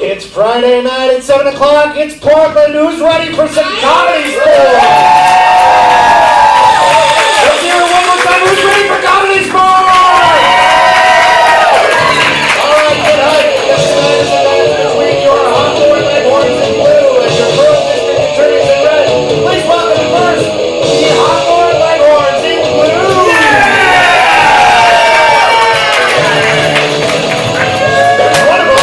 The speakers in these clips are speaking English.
It's Friday night at 7 o'clock. It's Portland. Who's ready for some ComedySportz? Let's hear it one more time. Who's ready for ComedySportz? All right, good hype. This is between your Hawthorne Leghorns in blue and your Pearl District Attorneys in red. Please welcome first the Hawthorne Leghorns in blue. There's one of them.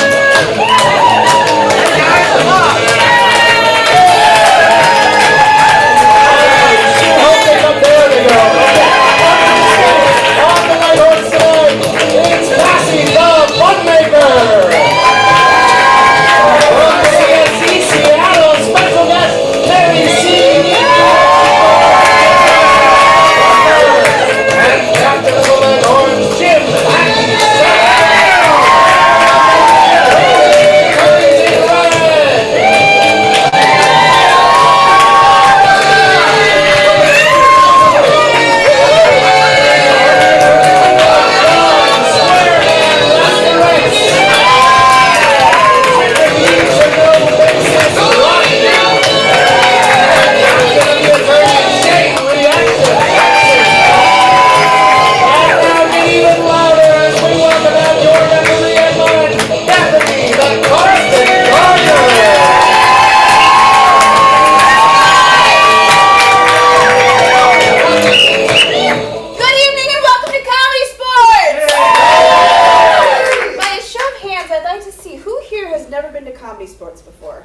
ComedySportz before?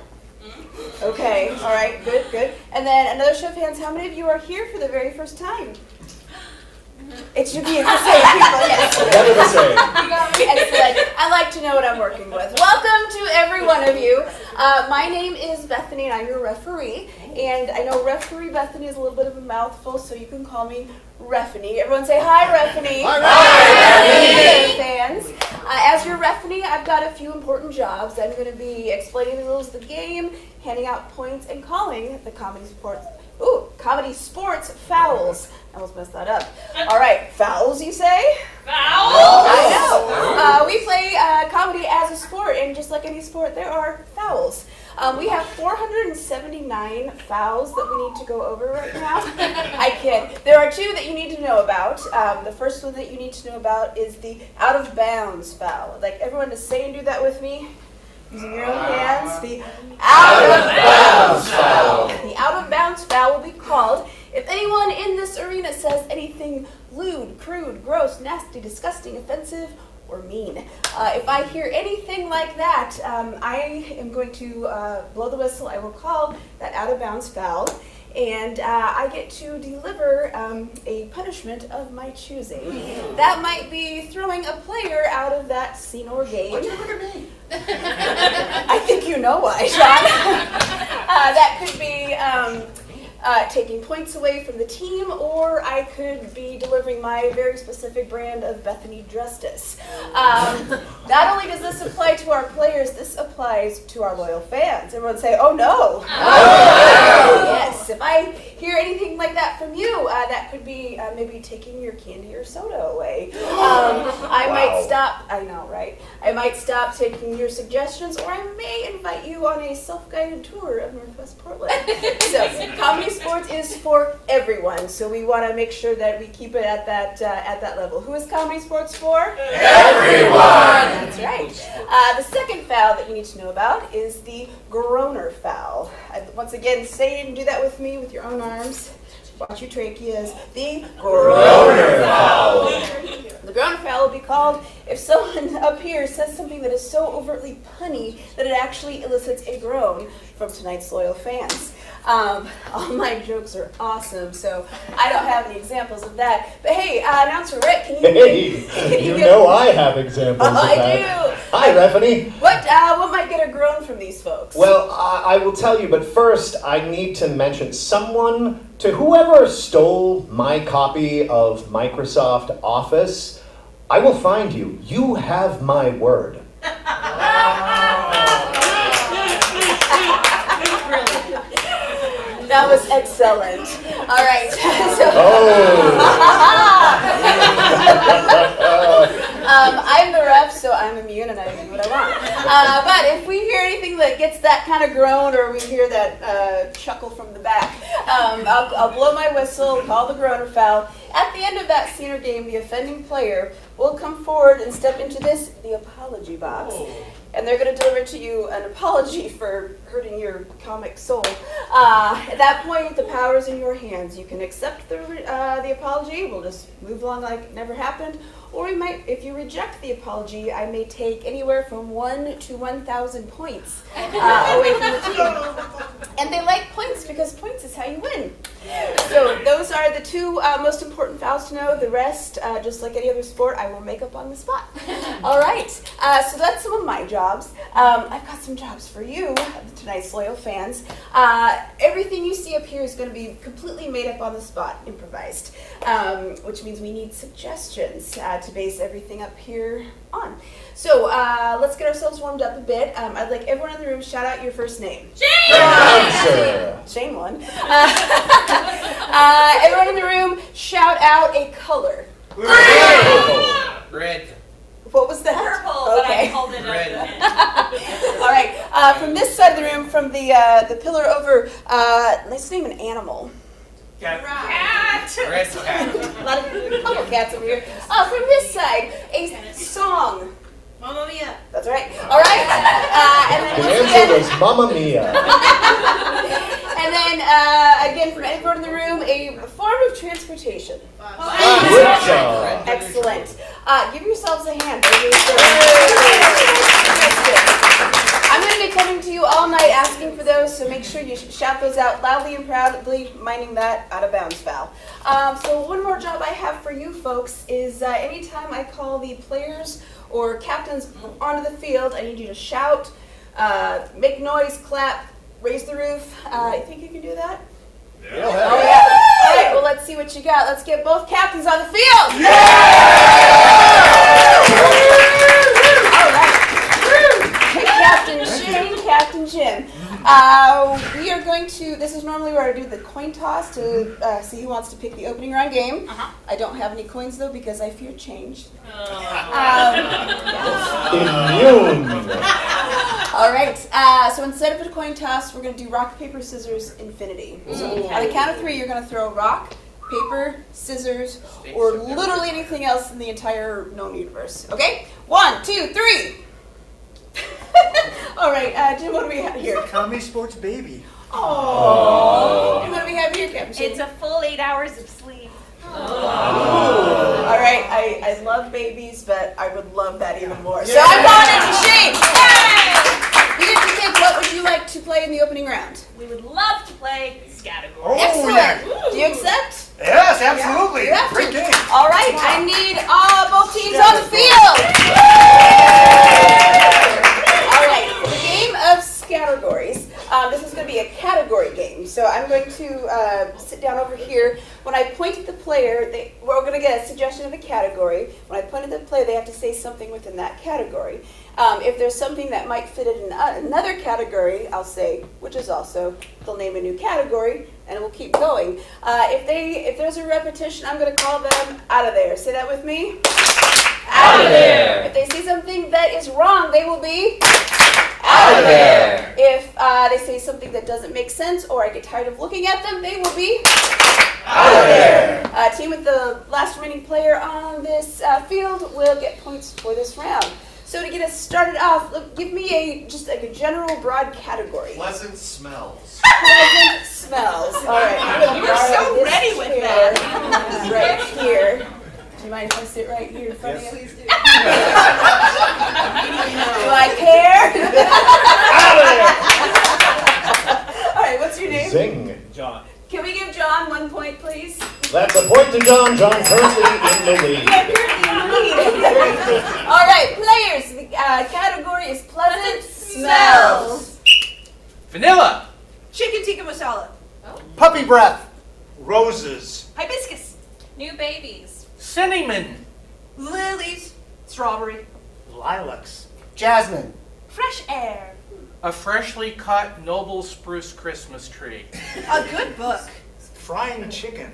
Okay, all right, good, good. And then another show of hands, how many of you are here for the very first time? It should be the same people, yes. Never the same. Excellent. I like to know what I'm working with. Welcome to every one of you. My name is Bethany and I'm your referee. And I know referee Bethany is a little bit of a mouthful, so you can call me Refany. Everyone say hi, Refany. Hi, fans. As your referee, I've got a few important jobs. I'm going to be explaining the rules of the game, handing out points, and calling the ComedySportz fouls. I almost messed that up. All right, fouls, you say? Fouls? I know. We play comedy as a sport, and just like any sport, there are fouls. We have 479 fouls that we need to go over right now. I kid. There are two that you need to know about. The first one that you need to know about is the out-of-bounds foul. I'd like everyone to say and do that with me. Using your own hands. The out-of-bounds foul. The out-of-bounds foul will be called if anyone in this arena says anything lewd, crude, gross, nasty, disgusting, offensive, or mean. If I hear anything like that, I am going to blow the whistle. I will call that out-of-bounds foul, and I get to deliver a punishment of my choosing. That might be throwing a player out of that scene or game. Why'd you look at me? I think you know why, Sean. That could be taking points away from the team, or I could be delivering my very specific brand of Bethany Justice. Not only does this apply to our players, this applies to our loyal fans. Everyone say, oh no. Yes, if I hear anything like that from you, that could be maybe taking your candy or soda away. I might stop, I know, right? I might stop taking your suggestions, or I may invite you on a self-guided tour of Northwest Portland. So, ComedySportz is for everyone, so we want to make sure that we keep it at that level. Who is ComedySportz for? Everyone! That's right. The second foul that you need to know about is the groaner foul. Once again, say and do that with me with your own arms. Watch your tracheas. The groaner foul. The groaner foul will be called if someone up here says something that is so overtly punny that it actually elicits a groan from tonight's loyal fans. All my jokes are awesome, so I don't have any examples of that. But hey, announcer Rick, can you know I have examples of that. I do. Hi, Refany. What might get a groan from these folks? Well, I will tell you, but first I need to mention whoever stole my copy of Microsoft Office, I will find you. You have my word. That was excellent. All right. I'm the ref, so I'm immune and I do what I want. But if we hear anything that gets that kind of groan or we hear that chuckle from the back, I'll blow my whistle, call the groaner foul. At the end of that scene or game, the offending player will come forward and step into the apology box. And they're going to deliver to you an apology for hurting your comic soul. At that point, the power is in your hands. You can accept the apology. We'll just move along like it never happened. Or we might, if you reject the apology, I may take anywhere from 1 to 1,000 points away from the team. And they like points because points is how you win. So those are the two most important fouls to know. The rest, just like any other sport, I will make up on the spot. All right, so that's some of my jobs. I've got some jobs for you, tonight's loyal fans. Everything you see up here is going to be completely made up on the spot, improvised, which means we need suggestions to base everything up here on. So let's get ourselves warmed up a bit. I'd like everyone in the room shout out your first name. Shane! Shane won. Everyone in the room shout out a color. Red. What was that? Purple, Okay. but I called it Red. All right. From this side of the room, from the pillar over, let's name an animal. Cat. Red. Red cat. A lot of couple cats over here. From this side, a song. Mamma Mia. That's right. All right. And The then once answer again, was Mamma Mia. and then again from everyone in the room, a form of transportation. Good job. Excellent. Give yourselves a hand. I'm going to be coming to you all night asking for those, so make sure you shout those out loudly and proudly, minding that out of bounds foul. So one more job I have for you folks is anytime I call the players or captains onto the field, I need you to shout, make noise, clap, raise the roof. I think you can do that? Yeah. Oh, yeah. All right, well, let's see what you got. Let's get both captains on the field. Yeah! All right. Captain Shane, Captain Jim. We are going to, this is normally where I do the coin toss to see who wants to pick the opening round game. I don't have any coins, though, because I fear change. Immune. All right, so instead of a coin toss, we're going to do rock, paper, scissors, infinity. So on the count of 3, you're going to throw rock, paper, scissors, or literally anything else in the entire known universe. Okay? 1, 2, 3. All right, Jim, what do we have here? ComedySportz baby. Oh. And what do we have here, Captain Shane? It's a full 8 hours of sleep. All right, I love babies, but I would love that even more. So I'm calling it to Shane. You get to pick what would you like to play in the opening round. We would love to play category. Oh, Excellent. yeah. Do you accept? Yes, absolutely. You have to. Great game. All right, I need both teams on the field. All right, for the game of categories, this is going to be a category game. So I'm going to sit down over here. When I point at the player, we're going to get a suggestion of a category. When I point at the player, they have to say something within that category. If there's something that might fit in another category, I'll say, which is also, they'll name a new category, and we'll keep going. If there's a repetition, I'm going to call them out of there. Say that with me. Out of there. If they say something that is wrong, they will be Out of there. If they say something that doesn't make sense or I get tired of looking at them, they will be Out of there. Team with the last remaining player on this field will get points for this round. So to get us started off, give me just like a general broad category. Pleasant smells. Pleasant smells. All right. I'm gonna You're borrow so this ready with chair that. Right here. Do you mind if I sit right here in front of you? Please do. Do I care? All right, what's your name? Zing. John. Can we give John 1 point, please? That's a point to John. John currently in the lead. Yeah, you're in the lead. All right, players. The category is pleasant smells. Vanilla. Chicken tikka masala. Puppy breath. Roses. Hibiscus. New babies. Cinnamon. Lilies. Strawberry. Lilacs. Jasmine. Fresh air. A freshly cut noble spruce Christmas tree. A good book. Frying chicken.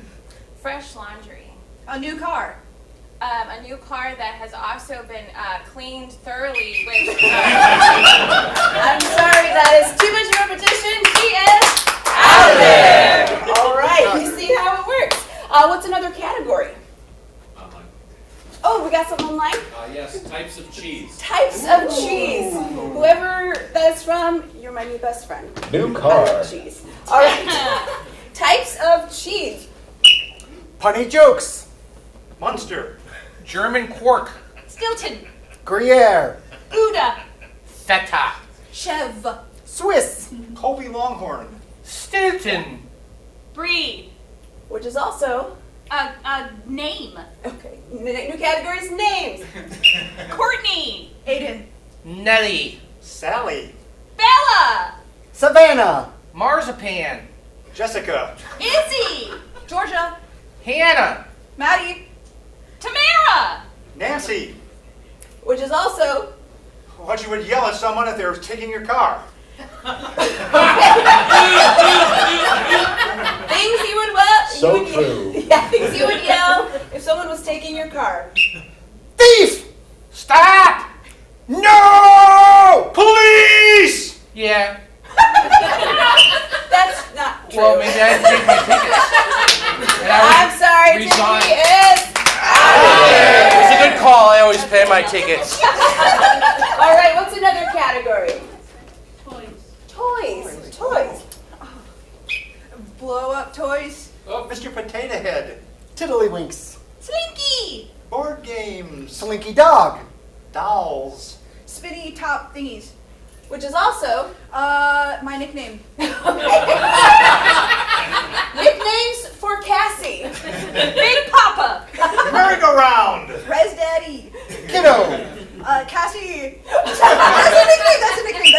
Fresh laundry. A new car. a new car that has also been cleaned thoroughly with. I'm sorry, that is too much repetition. She is out of there. All right, you see how it works. What's another category? Oh, we got some online? Yes, types of cheese. Types of cheese. Whoever that's from, you're my new best friend. New I car. love cheese. All right. Types of cheese. Punny jokes. Munster. German quark. Stilton. Gruyere. Gouda. Feta. Chev. Swiss. Colby Longhorn. Stilton. Brie. Which is also, Name. okay, new categories, names. Courtney. Aiden. Nelly. Sally. Bella. Savannah. Marzipan. Jessica. Izzy. Georgia. Hannah. Maddie. Tamara. Nancy. Which is also, What you would yell at someone if they were taking your car. things you would, well, So you would, true. Yeah, things you would yell if someone was taking your car. Thief! Stop! No! Police! Yeah. That's not true. Well, maybe I didn't take my tickets. And I I'm sorry, resigned. Tiffany is out of there. It's a good call. I always pay my tickets. All right, what's another category? Toys. Toys. Blow up toys. Oh, Mr. Potato Head. Tiddlywinks. Slinky. Board games. Slinky dog. Dolls. Spinny top thingies. Which is also My nickname. nicknames for Cassie. Big Papa. Merry-go-round. Res Daddy. Kiddo. Cassie. That's a nickname. That's a nickname.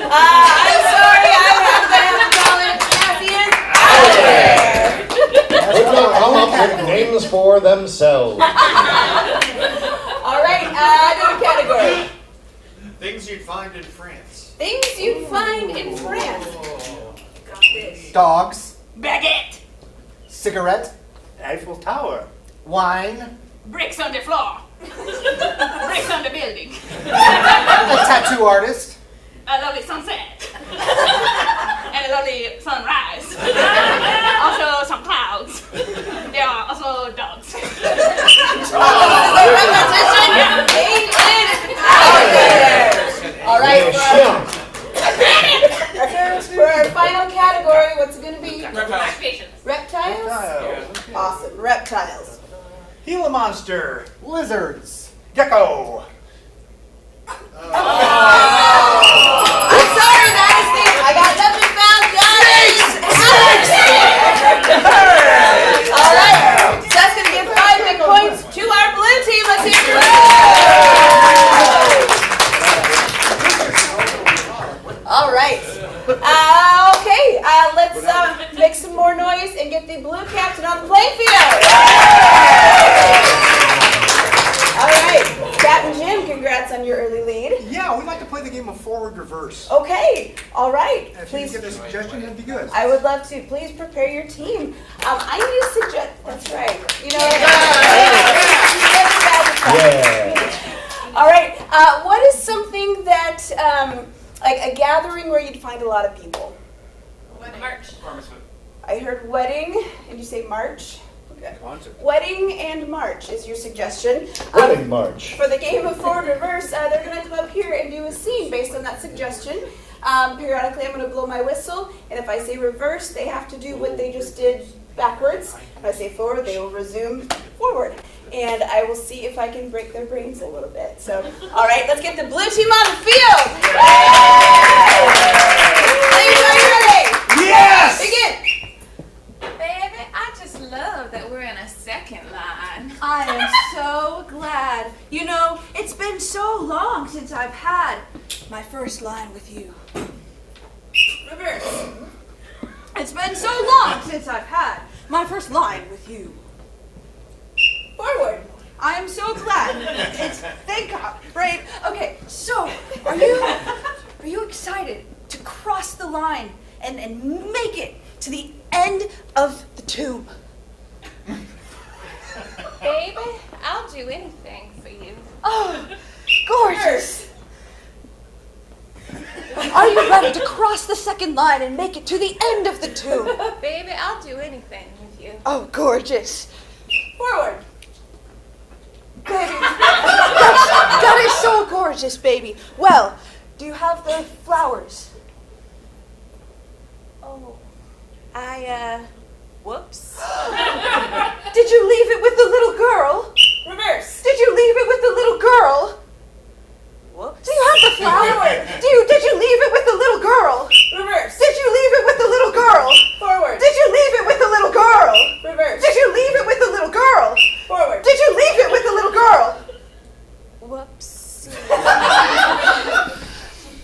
I'm sorry, I'm gonna have to call it Cassie is out of there. They can come up with names for themselves. All right, new category. Things you'd find in France. Things you'd find in France. Got this. Dogs. Baguette. Cigarette. Eiffel Tower. Wine. Bricks on the floor. Bricks on the building. A tattoo artist. A lovely sunset. And a lovely sunrise. Also some clouds. There are also dogs. All right, Yeah. for our final category, what's it going to be? Patience. Reptiles? Reptiles. Awesome, reptiles. Gila monster. Lizards. Gecko. I'm sorry, Dynasty. I got nothing found. All right, so that's going to give 5 big points to our blue team. Let's hear it. All right. Okay, let's make some more noise and get the blue captain on the playing field. All right, Captain Jim, congrats on your early lead. Yeah, we'd like to play the game of forward reverse. Okay, all right. If you Please, could give a suggestion, that'd be good. I would love to. Please prepare your team. I need to suggest. That's right. You know. Yeah. All right. What is something that, like a gathering where you'd find a lot of people? March. I heard wedding, and you say march. Okay. Concert. Wedding and march is your suggestion. Wedding march. For the game of forward reverse, they're going to come up here and do a scene based on that suggestion. Periodically, I'm going to blow my whistle, and if I say reverse, they have to do what they just did backwards. If I say forward, they will resume forward. And I will see if I can break their brains a little bit. So, all right, let's get the blue team on the field. Ladies, are you ready? Yes! Begin. Baby, I just love that we're in a second line. I am so glad. You know, it's been so long since I've had my first line with you. Reverse. It's been so long since I've had my first line with you. Forward. I am so glad. It's thank God, right? Okay, so are you excited to cross the line and make it to the end of the tube? Baby, do anything for you. Oh, gorgeous. Are you ready to cross the second line and make it to the end of the tube? Baby, I'll do anything with you. Oh, gorgeous. Forward. Baby, that is so gorgeous, baby. Well, do you have the flowers? Oh, whoops. Did you leave it with the little girl? Reverse. Did you leave it with the little girl? Whoops. Do you have the flower? Did you leave it with the little girl? Reverse. Did you leave it with the little girl? Forward. Did you leave it with the little girl? Reverse. Did you leave it with the little girl? Forward. Did you leave it with the little girl? Whoops.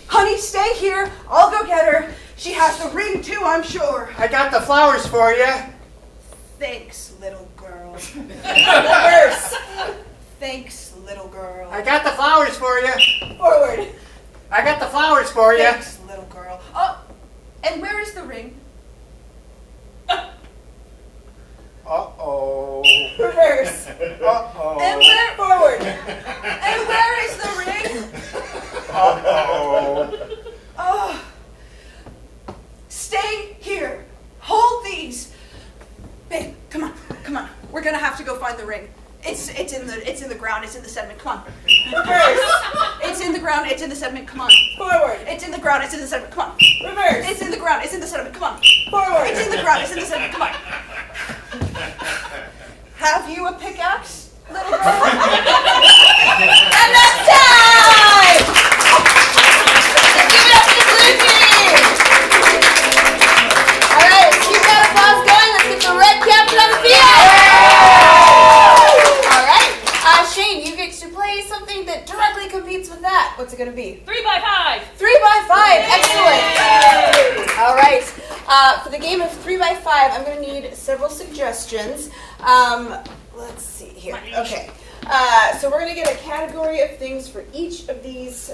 Honey, stay here. I'll go get her. She has the ring too, I'm sure. I got the flowers for you. Thanks, little girl. Reverse. Thanks, little girl. I got the flowers for you. Forward. I got the flowers for you. Thanks, little girl. Oh, and where is the ring? Uh-oh. Reverse. Uh-oh. And where? Forward. And where is the ring? Uh-oh. Oh. Stay here. Hold these. Babe, come on, come on. We're gonna have to go find the ring. It's in the ground. It's in the sediment. Come on. Reverse. It's in the ground. It's in the sediment. Come on. Forward. It's in the ground. It's in the sediment. Come on. Reverse. It's in the ground. It's in the sediment. Come on. Forward. It's in the ground. It's in the sediment. Come on. Have you a pickaxe, little girl? And that's time! Give it up to the blue team! Alright, let's keep that applause going. Let's get the red captain on the field! Alright, Shane, you get to play something that directly competes with that. What's it going to be? 3 by 5. 3 by 5, excellent! Alright, for the game of 3 by 5, I'm going to need several suggestions. Let's see here. Okay. So we're going to get a category of things for each of these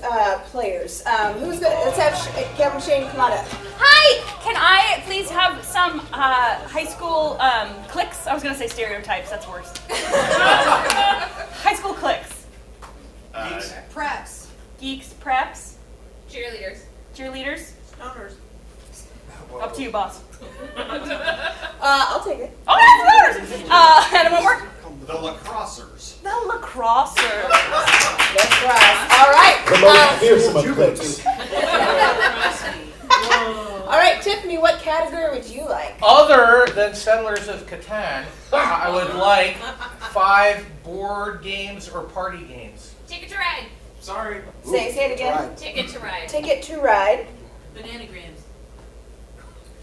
players. Who's going to, let's have Captain Shane come on up. Hi! Can I please have some high school cliques? I was going to say stereotypes, that's worse. High school cliques. Preps. Geeks, preps, Cheerleaders. cheerleaders. Stoners. Up to you, boss. I'll take it. Oh, yeah, stoners! And one more. The lacrossers. The lacrossers. That's right. All right. The most fearsome of clips. All right, Tiffany, what category would you like? Other than Settlers of Catan, I would like 5 board games or party games. Ticket to ride. Sorry. Say it again. Right. Ticket to ride. Ticket to ride. Bananagrams.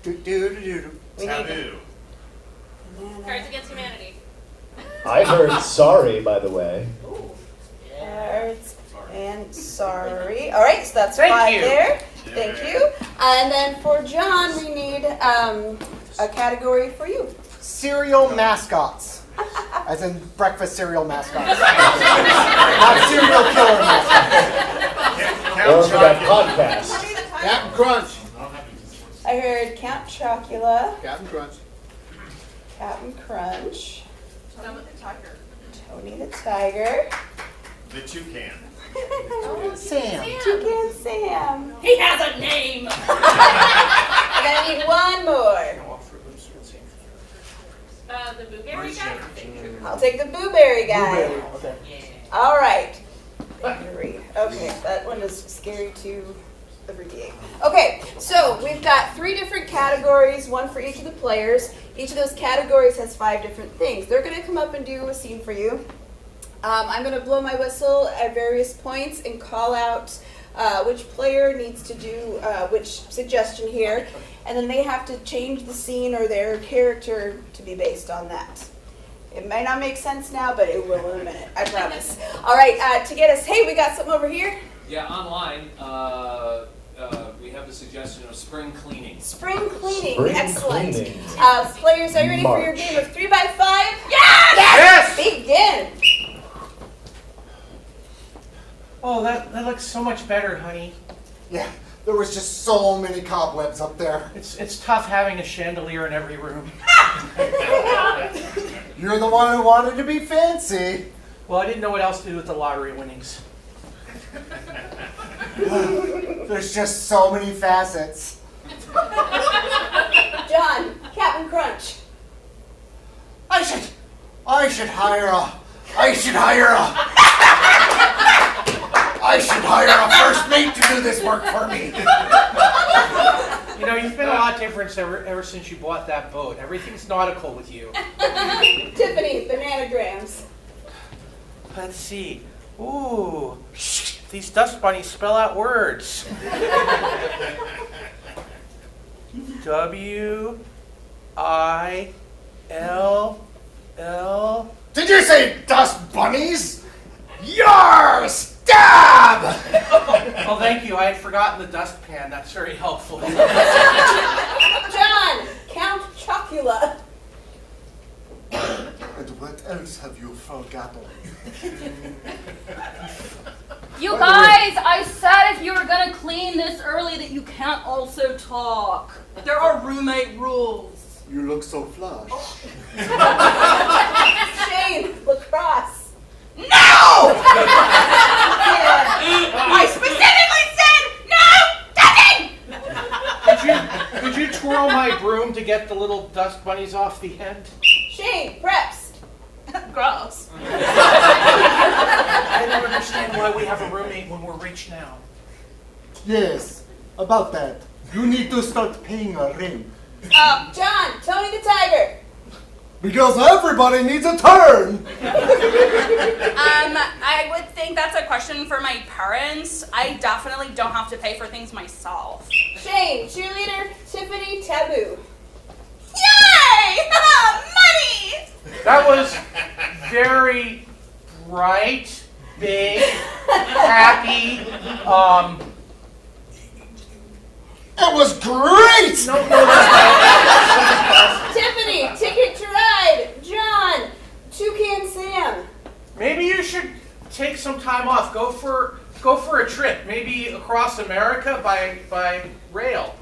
Do-do-do-do. We need Taboo. Cards Against Humanity. I heard sorry, by the way. cards and sorry. All right, so that's Thank 5 you. there. Thank you. And then for John, we need a category for you. Cereal mascots. As in breakfast cereal mascots. Not serial killer mascots. Or for that podcast. Captain Crunch. I heard Count Chocula, Captain Crunch. Captain Crunch, Tony the Tiger. Tony the Tiger, The toucan. Sam. Toucan Sam. He has a name. I'm gonna need one more. The Blueberry Guy. I'll take the Blueberry guy. Okay. All right. Okay, that one is scary to abbreviate. Okay, so we've got 3 different categories, one for each of the players. Each of those categories has 5 different things. They're going to come up and do a scene for you. I'm going to blow my whistle at various points and call out which player needs to do which suggestion here, and then they have to change the scene or their character to be based on that. It might not make sense now, but it will in a minute, I promise. All right, to get us, hey, we got something over here. Yeah, online, we have the suggestion of spring cleaning. Spring cleaning, Spring excellent. cleaning. Players, are you ready for your March. game of 3 by 5? Yes! Begin. Oh, that looks so much better, honey. Yeah, there was just so many cobwebs up there. It's tough having a chandelier in every room. You're the one who wanted to be fancy. Well, I didn't know what else to do with the lottery winnings. There's just so many facets. John, Captain Crunch. I should hire a first mate to do this work for me. You know, you've been a lot different ever since you bought that boat. Everything's nautical with you. Tiffany, Bananagrams. Let's see. Ooh, these dust bunnies spell out words. W-I-L-L. Did you say dust bunnies? Yar! Stab! Oh, thank you. I had forgotten the dustpan. That's very helpful. John, Count Chocula. And what else have you forgotten? You guys, I said if you were gonna clean this early that you can't also talk. There are roommate rules. You look so flush. Shane, Lacrosse. No! I specifically said no touching! Could you twirl my broom to get the little dust bunnies off the end? Shane, Preps. Gross. I don't understand why we have a roommate when we're rich now. Yes, about that. You need to start paying a rent. John, Tony the Tiger. Because everybody needs a turn! I would think that's a question for my parents. I definitely don't have to pay for things myself. Shane, Cheerleader, Tiffany, Taboo. Yay! Money! That was very bright, big, happy, It was great! No, that's Tiffany, Ticket to Ride. John, Toucan Sam. Maybe you should take some time off. Go for a trip, maybe across America by rail.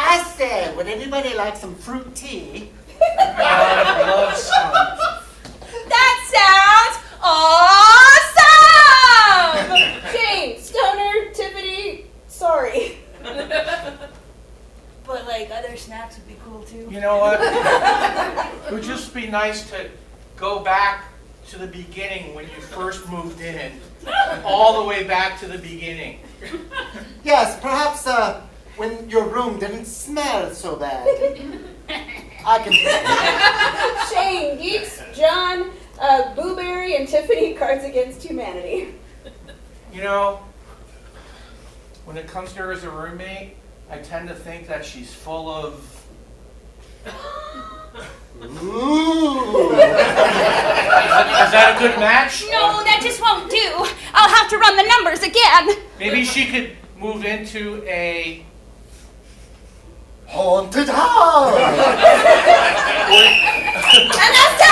I say, would anybody like some fruit tea? I love some. That sounds awesome! Shane, Stoner, Tiffany, sorry. But like other snacks would be cool too. You know what? It would just be nice to go back to the beginning when you first moved in, all the way back to the beginning. Yes, perhaps when your room didn't smell so bad. I can. Shane, Geeks, John, Blueberry, and Tiffany, Cards Against Humanity. You know, when it comes to her as a roommate, I tend to think that she's full of... Ooh. Is that a good match? No, that just won't do. I'll have to run the numbers again. Maybe she could move into a... Haunted house! And that's time!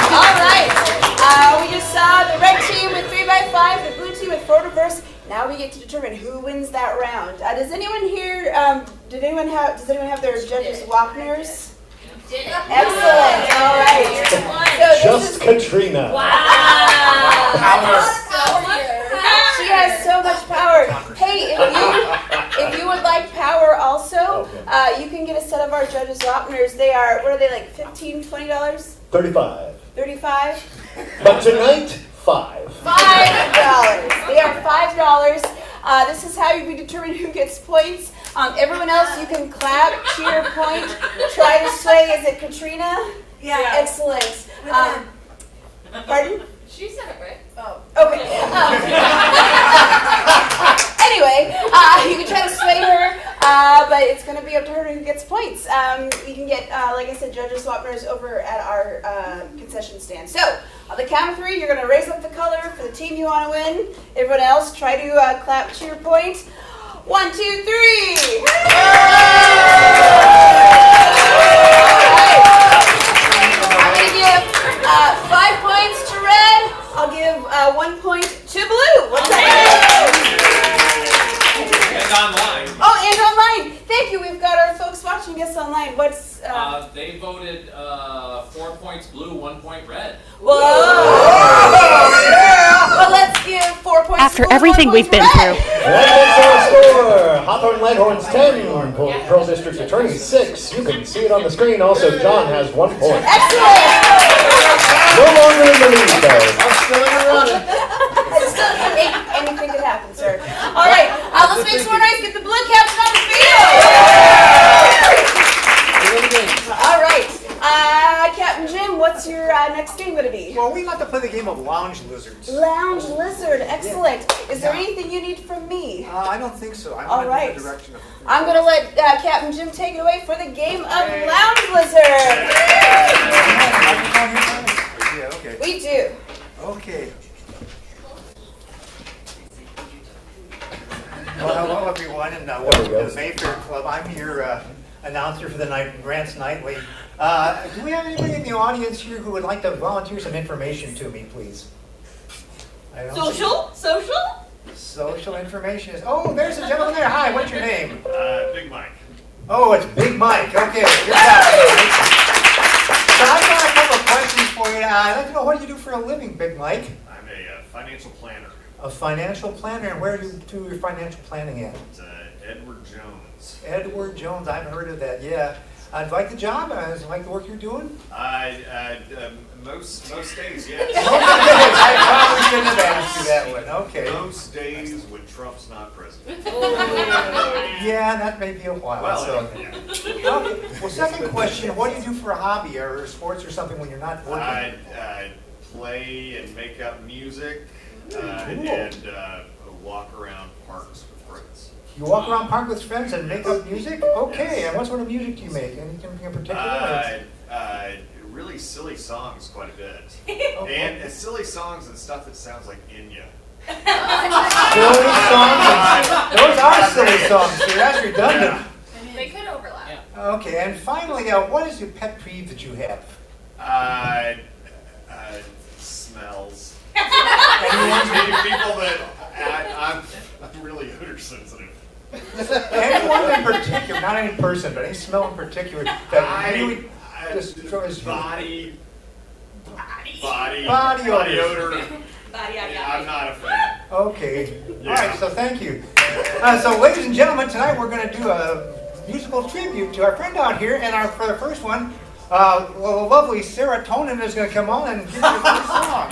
All right. We just saw the red team with 3x5, the blue team with 4 reverse. Now we get to determine who wins that round. Does anyone here? Does anyone have their judges' Wapners? Did it. Excellent. All right. So Just Katrina. she has so much power. Hey, if you would like power also, you can get a set of our judges' Wapners. They are, what are they, like $15, $20? 35. 35? But tonight, 5. $5. They are $5. This is how we determine who gets points. Everyone else, you can clap, cheer, point, try to sway. Is it Katrina? Yeah. Excellent. Pardon? She said it right. Oh, okay. Anyway, you can try to sway her, but it's going to be up to her who gets points. You can get, like I said, judges' Wapners over at our concession stand. So, on the count of 3, you're going to raise up the color for the team you want to win. Everyone else, try to clap, cheer, point. 1, 2, 3. I'm going to give 5 points to red. I'll give 1 point to blue. What's that? And online. Oh, and online. Thank you. We've got our folks watching us online. What's They voted 4 points blue, 1 point red. Whoa! Well, let's give 4 points. After to blue, everything 1 we've point been to red. through. That makes our score. Hawthorne Leghorns 10, Pearl District Attorney 6. You can see it on the screen. Also, John has 1 point. Excellent. No longer in the lead, though. Anything could happen, sir. All right, let's make some more noise. Get the blue caps on the field. All right, Captain Jim, what's your next game going to be? Well, we like to play the game of Lounge Lizards. Lounge Lizard, excellent. Is there anything you need from me? I don't think so. I'm All not right. in the direction of I'm going to let Captain Jim take it away for the game of Lounge Lizard. Yeah, okay. We do. Okay. Well, hello everyone, and welcome to the Mayfair Club. I'm your announcer for the night, Grants Nightly. Do we have anybody in the audience here who would like to volunteer some information to me, please? I don't see- Social information is. Oh, there's a gentleman there. Hi, what's your name? Big Mike. Oh, it's Big Mike. Okay, you're back. So I've got a couple of questions for you. I'd like to know, what do you do for a living, Big Mike? I'm a financial planner. A financial planner, and where do you do your financial planning at? It's Edward Jones. Edward Jones, I've heard of that, yeah. I'd like the job, I like the work you're doing. Most days, yes. I probably shouldn't have asked you that one, okay. Most days when Trump's not president. Yeah, that may be a while, so. Yeah. Okay. Well, second question, what do you do for a hobby, or sports or something when you're not working? I play and make up music and walk around parks with friends. You walk around park with friends and make up music? Okay, and what sort of music do you make? Anything in particular? Really silly songs quite a bit. Okay. And silly songs and stuff that sounds like Enya. Silly songs? Those are silly songs, sir. That's redundant. They could overlap. Okay, and finally, what is your pet peeve that you have? Smells. People that I'm really odor sensitive. Anyone in particular, not any person, but any smell in particular that really destroys you? Body Body odor. I'm not a fan. Okay. Yeah. All right, so thank you. So ladies and gentlemen, tonight we're going to do a musical tribute to our friend out here, and for the first one, the lovely Serotonin is going to come on and give you the first song.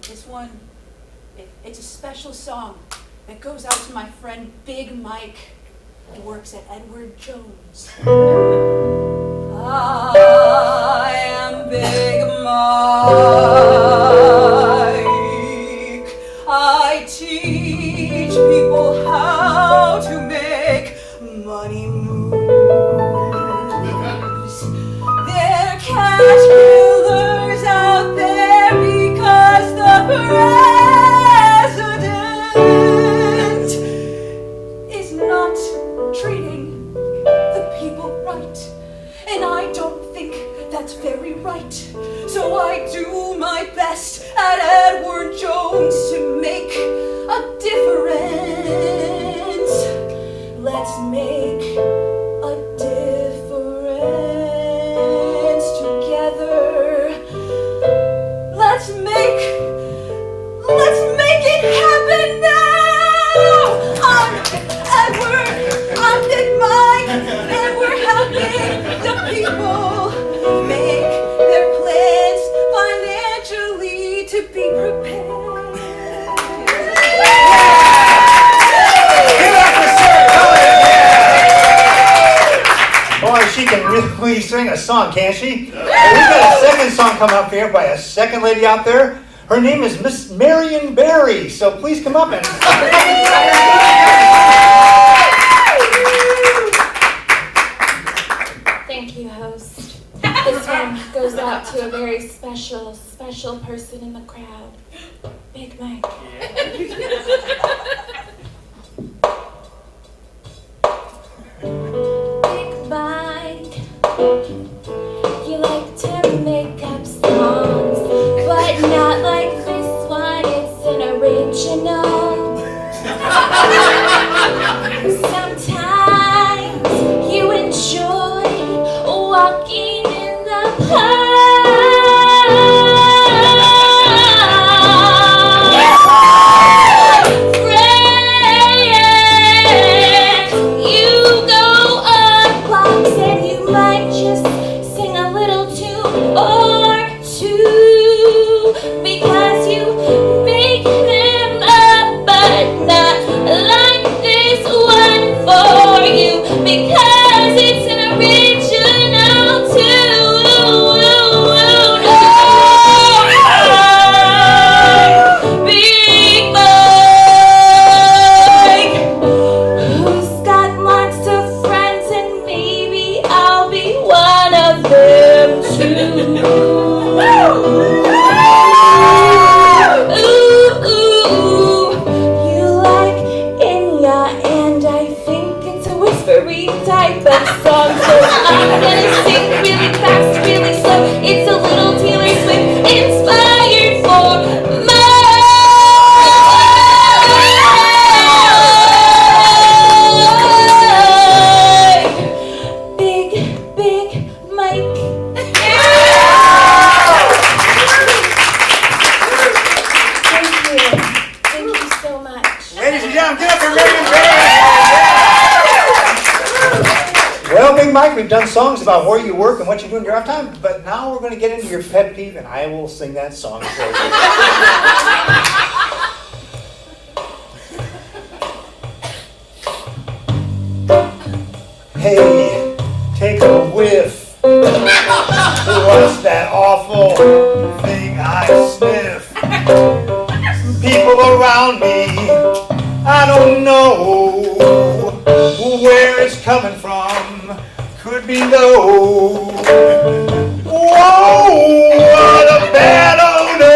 This one, it's a special song that goes out to my friend Big Mike, who works at Edward Jones. I am Big Mike. I teach people how to make money moves. They're cash killers out there because the president is not treating the people right. And I don't think that's very right. So I do my best at Edward Jones to make a difference. Let's make a difference together. Let's make it happen now. I'm Edward, I'm Big Mike, and we're helping the people make their plans financially to be prepared. Boy, she can really sing a song, can't she? Well, we've got a second song coming up here by a second lady out there. Her name is Miss Marion Barry, so please come up and... Thank you, host. This one goes out to a very special person in the crowd. Big Mike. Big Mike, you like to make up songs, but not like this one. Big Mike, we've done songs about where you work and what you do in your off time, but now we're going to get into your pet peeve, and I will sing that song for you. Hey, take a whiff. What's that awful thing I sniff? People around me, I don't know where it's coming from. Could be low. Whoa, what a bad odor.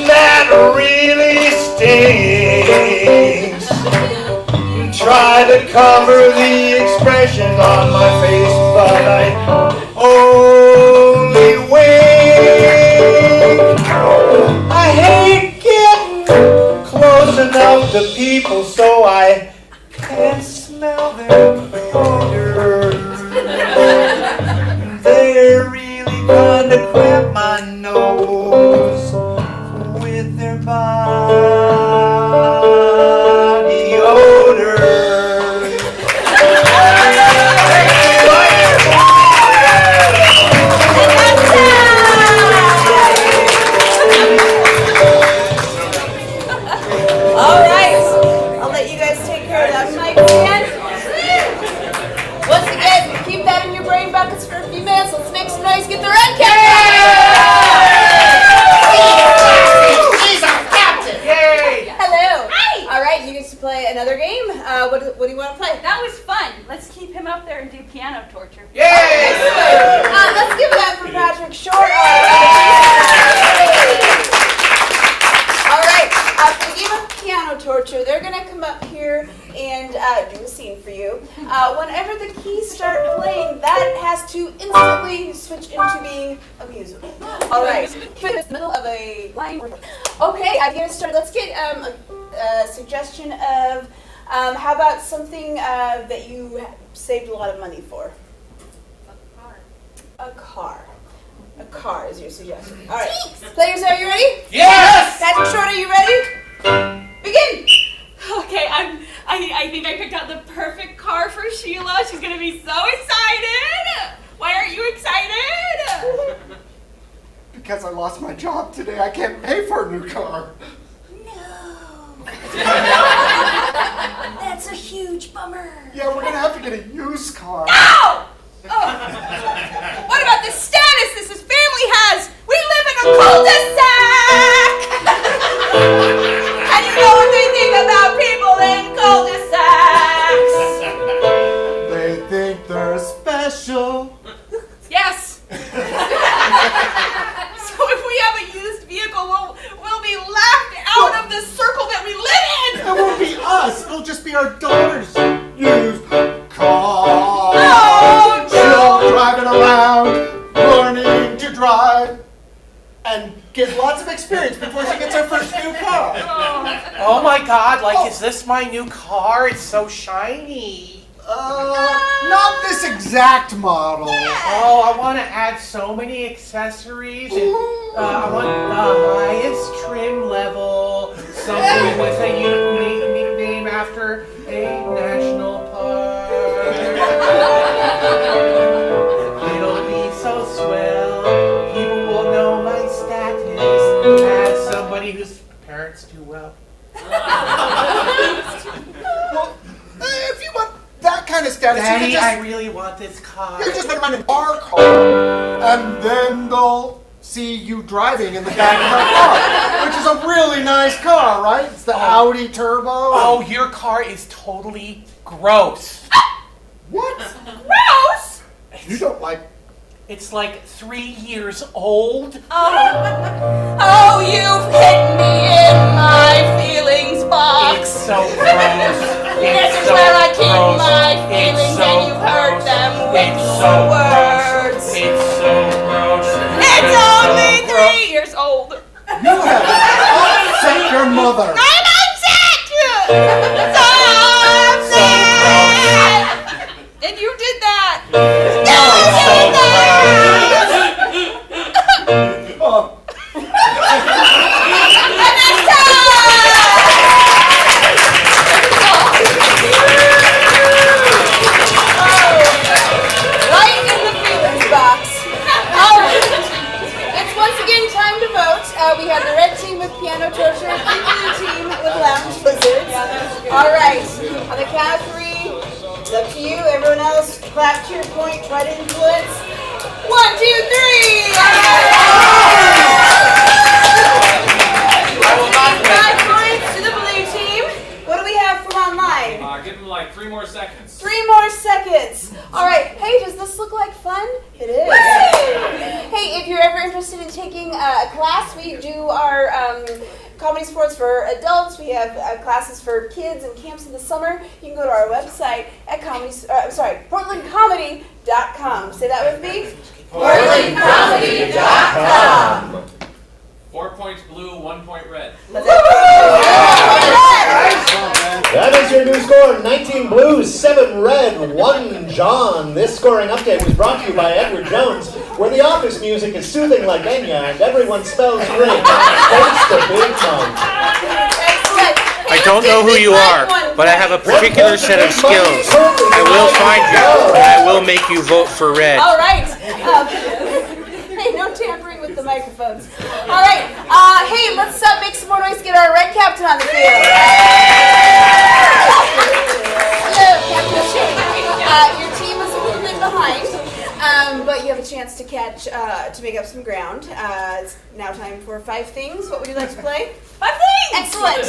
That really stinks. Try to cover the expression on my face, but I only wink. I hate getting close enough to people so I can't smell their odor. They're really gonna cramp my nose with their body odor. All right, I'll let you guys take care of that mic stand. Once again, keep that in your brain buckets for a few minutes. Let's make some noise, get the red He's our captain! Yay! Hello. Hi! All right, you get to play another game. What do you want to play? That was fun. Let's keep him up there and do piano torture. Yay! Let's give it up for Patrick Short. All right, for the game of piano torture, they're going to come up here and do a scene for you. Whenever the keys start playing, that has to instantly switch into being a musical. All right, in the middle of a line. Okay, I'm going to start. Let's get a suggestion of how about something that you saved a lot of money for? A car. A car is your suggestion. All right. Players, are you ready? Yes! Patrick Short, are you ready? Begin. Okay, I think I picked out the perfect car for Sheila. She's gonna be so excited. Why aren't you excited? Because I lost my job today, I can't pay for a new car. That's a huge bummer. Yeah, we're gonna have to get a used car. No! What about the status this family has? We live in a cul-de-sac! And you know what they think about people in cul-de-sacs? They think they're special. Yes. So if we have a used vehicle, we'll be laughed out of the circle that we live in. It won't be us, it'll just be our daughter's used car. Oh, She'll drive it around, learning to drive, and get lots of experience before she gets her first new car. Oh my God, like, is this my new car? It's so shiny. Not this exact model. Oh, I want to add so many accessories. And, I want the highest trim level, something with a unique name after a national park. It'll be so swell. People will know my status as somebody whose parents do well. Well, if you want that kind of status, Daddy, you I can really want this car. just put them in our car, and then they'll see you driving in the back of our car, which is a really nice car, right? It's the Audi Turbo. Oh, your car is totally gross. What? Gross! You don't like... It's like 3 years old. Oh, you've hit me in my feelings box. It's so gross. This is where I keep my feelings, and you've heard them with your words. It's so gross. It's only 3 years old. You have upset your mother. I'm upset! So upset! And you did that! You did that! We have the red team with piano torture, the blue team with lounge lizards. All right, on the count of 3, it's up to you. Everyone else, clap to your point, try to influence. 1, 2, 3! 5 points to the blue team. What do we have from online? Give them like 3 more seconds. 3 more seconds. All right. Hey, does this look like fun? It is. Hey, if you're ever interested in taking a class, we do our ComedySportz for adults. We have classes for kids and camps in the summer. You can go to our website at portlandcomedy.com. Say that with me. portlandcomedy.com. 4 points blue, 1 point red. That is your new score, 19 blues, 7 red, 1 John. This scoring update was brought to you by Edward Jones, where the office music is soothing like Enya and everyone spells great. Thanks to Big Mike. I don't know who you are, but I have a particular set of skills. I will find you, and I will make you vote for red. All right. Hey, no tampering with the microphones. All right. Hey, let's make some more noise to get our red captain on the field. Hello, Captain Shane. Your team is a little bit behind, but you have a chance to catch, to make up some ground. It's now time for 5 things. What would you like to play? 5 things! Excellent.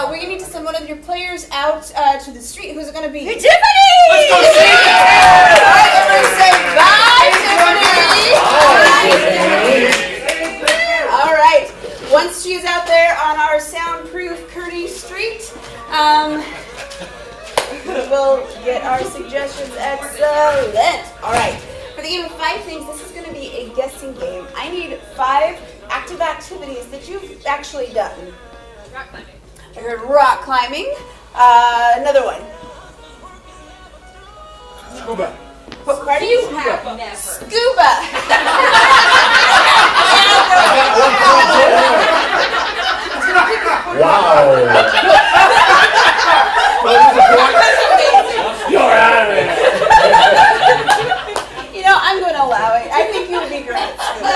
We're going to need to send one of your players out to the street. Who's it going to be? Hey, Tiffany! Let's go see her! All right, everyone say bye, Tiffany! All right. Once she's out there on our soundproof Kearney Street, we'll get our suggestions. Excellent. All right. For the game of 5 things, this is going to be a guessing game. I need 5 active activities that you've actually done. Rock climbing. I heard rock climbing. Another one. Scuba. Where do you have never. Scuba. Wow. You're out of it. You know, I'm going to allow it. I think you would be great at scuba.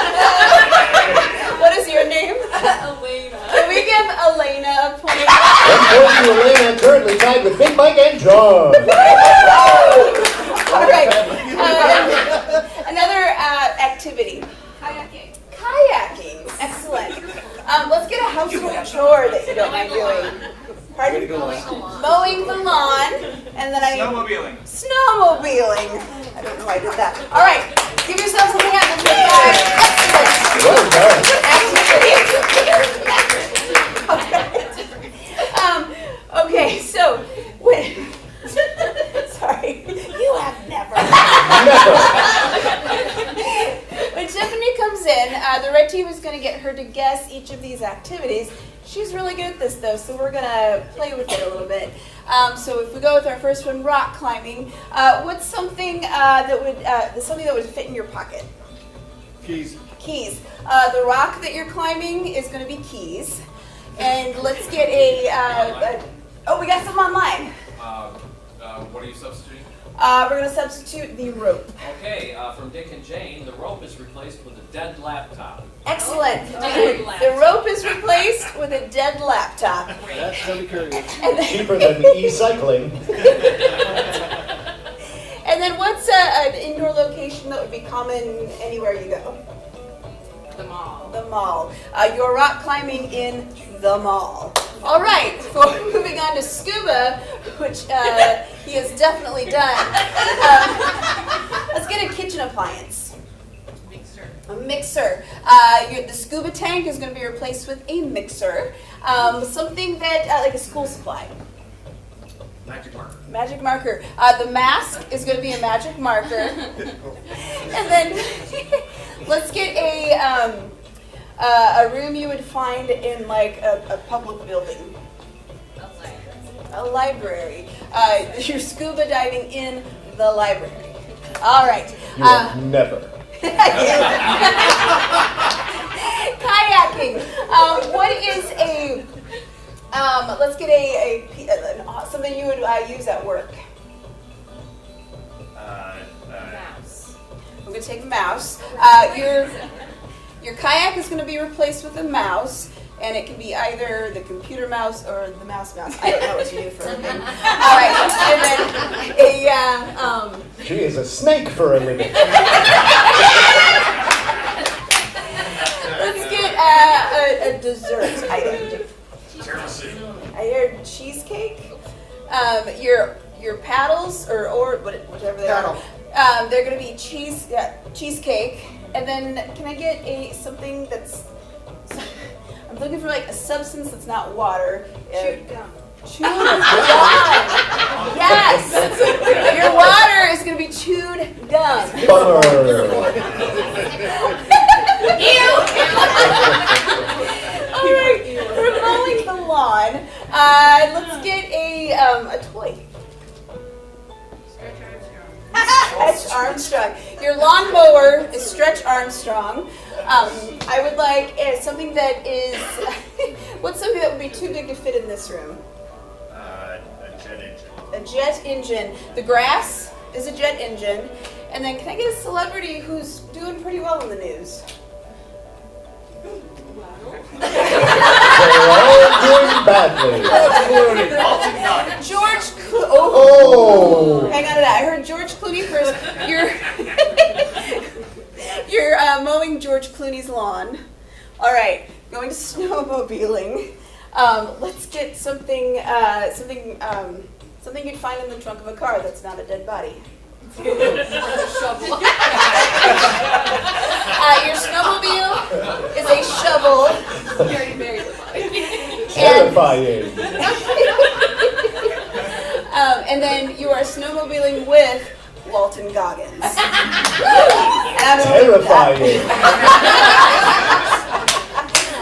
What is your name? Elena. Can we give Elena a point? 1 point to Elena, currently tied with Big Mike and John. All right. Another activity. Kayaking. Kayaking. Excellent. Let's get a household chore that you don't mind doing. Pardon? Mowing the lawn. And then Snowmobiling. Snowmobiling. I don't know why I did that. All right. Give yourselves a hand. Excellent. Okay, so sorry, you have never. When Tiffany comes in, the red team is going to get her to guess each of these activities. She's really good at this, though, so we're going to play with it a little bit. So if we go with our first one, rock climbing, what's something that would fit in your pocket? Keys. Keys. The rock that you're climbing is going to be keys. And let's get we got some online. What are you substituting? We're going to substitute the rope. Okay, from Dick and Jane, the rope is replaced with a dead laptop. Excellent. The rope is replaced with a dead laptop. That's going to be curious. Cheaper than e-cycling. And then what's an indoor location that would be common anywhere you go? The mall. The mall. You're rock climbing in the mall. All right, moving on to scuba, which he has definitely done. Let's get a kitchen appliance. Mixer. A mixer. The scuba tank is going to be replaced with a mixer. Something that, like a school supply. Magic marker. Magic marker. The mask is going to be a magic marker. And then let's get a room you would find in like a public building. A library. You're scuba diving in the library. All right. You have never. Kayaking. What is a let's get something you would use at work. Mouse. We're gonna take a mouse. Your kayak is going to be replaced with a mouse, and it can be either the computer mouse or the mouse. I don't know what you do for a living. All right, and then She is a snake for a living. let's get a dessert item. I heard cheesecake. Your paddles or whatever they are. They're gonna be cheesecake, and then can I get something that's? I'm looking for like a substance that's not water. Chewed gum. Chewed gum. Yes. Your water is gonna be chewed gum. All right. For mowing the lawn, let's get a toy. Stretch Armstrong. Your lawnmower is Stretch Armstrong. I would like something that is. What's something that would be too big to fit in this room? A jet engine. A jet engine. The grass is a jet engine. And then can I get a celebrity who's doing pretty well in the news? They're all doing badly. George Clooney. Oh. Hang on to that. I heard George Clooney first. You're mowing George Clooney's lawn. All right. Going to snowmobiling. Let's get something you'd find in the trunk of a car that's not a dead body. Your snowmobile is a shovel. Very terrifying. And then you are snowmobiling with Walton Goggins. Terrifying.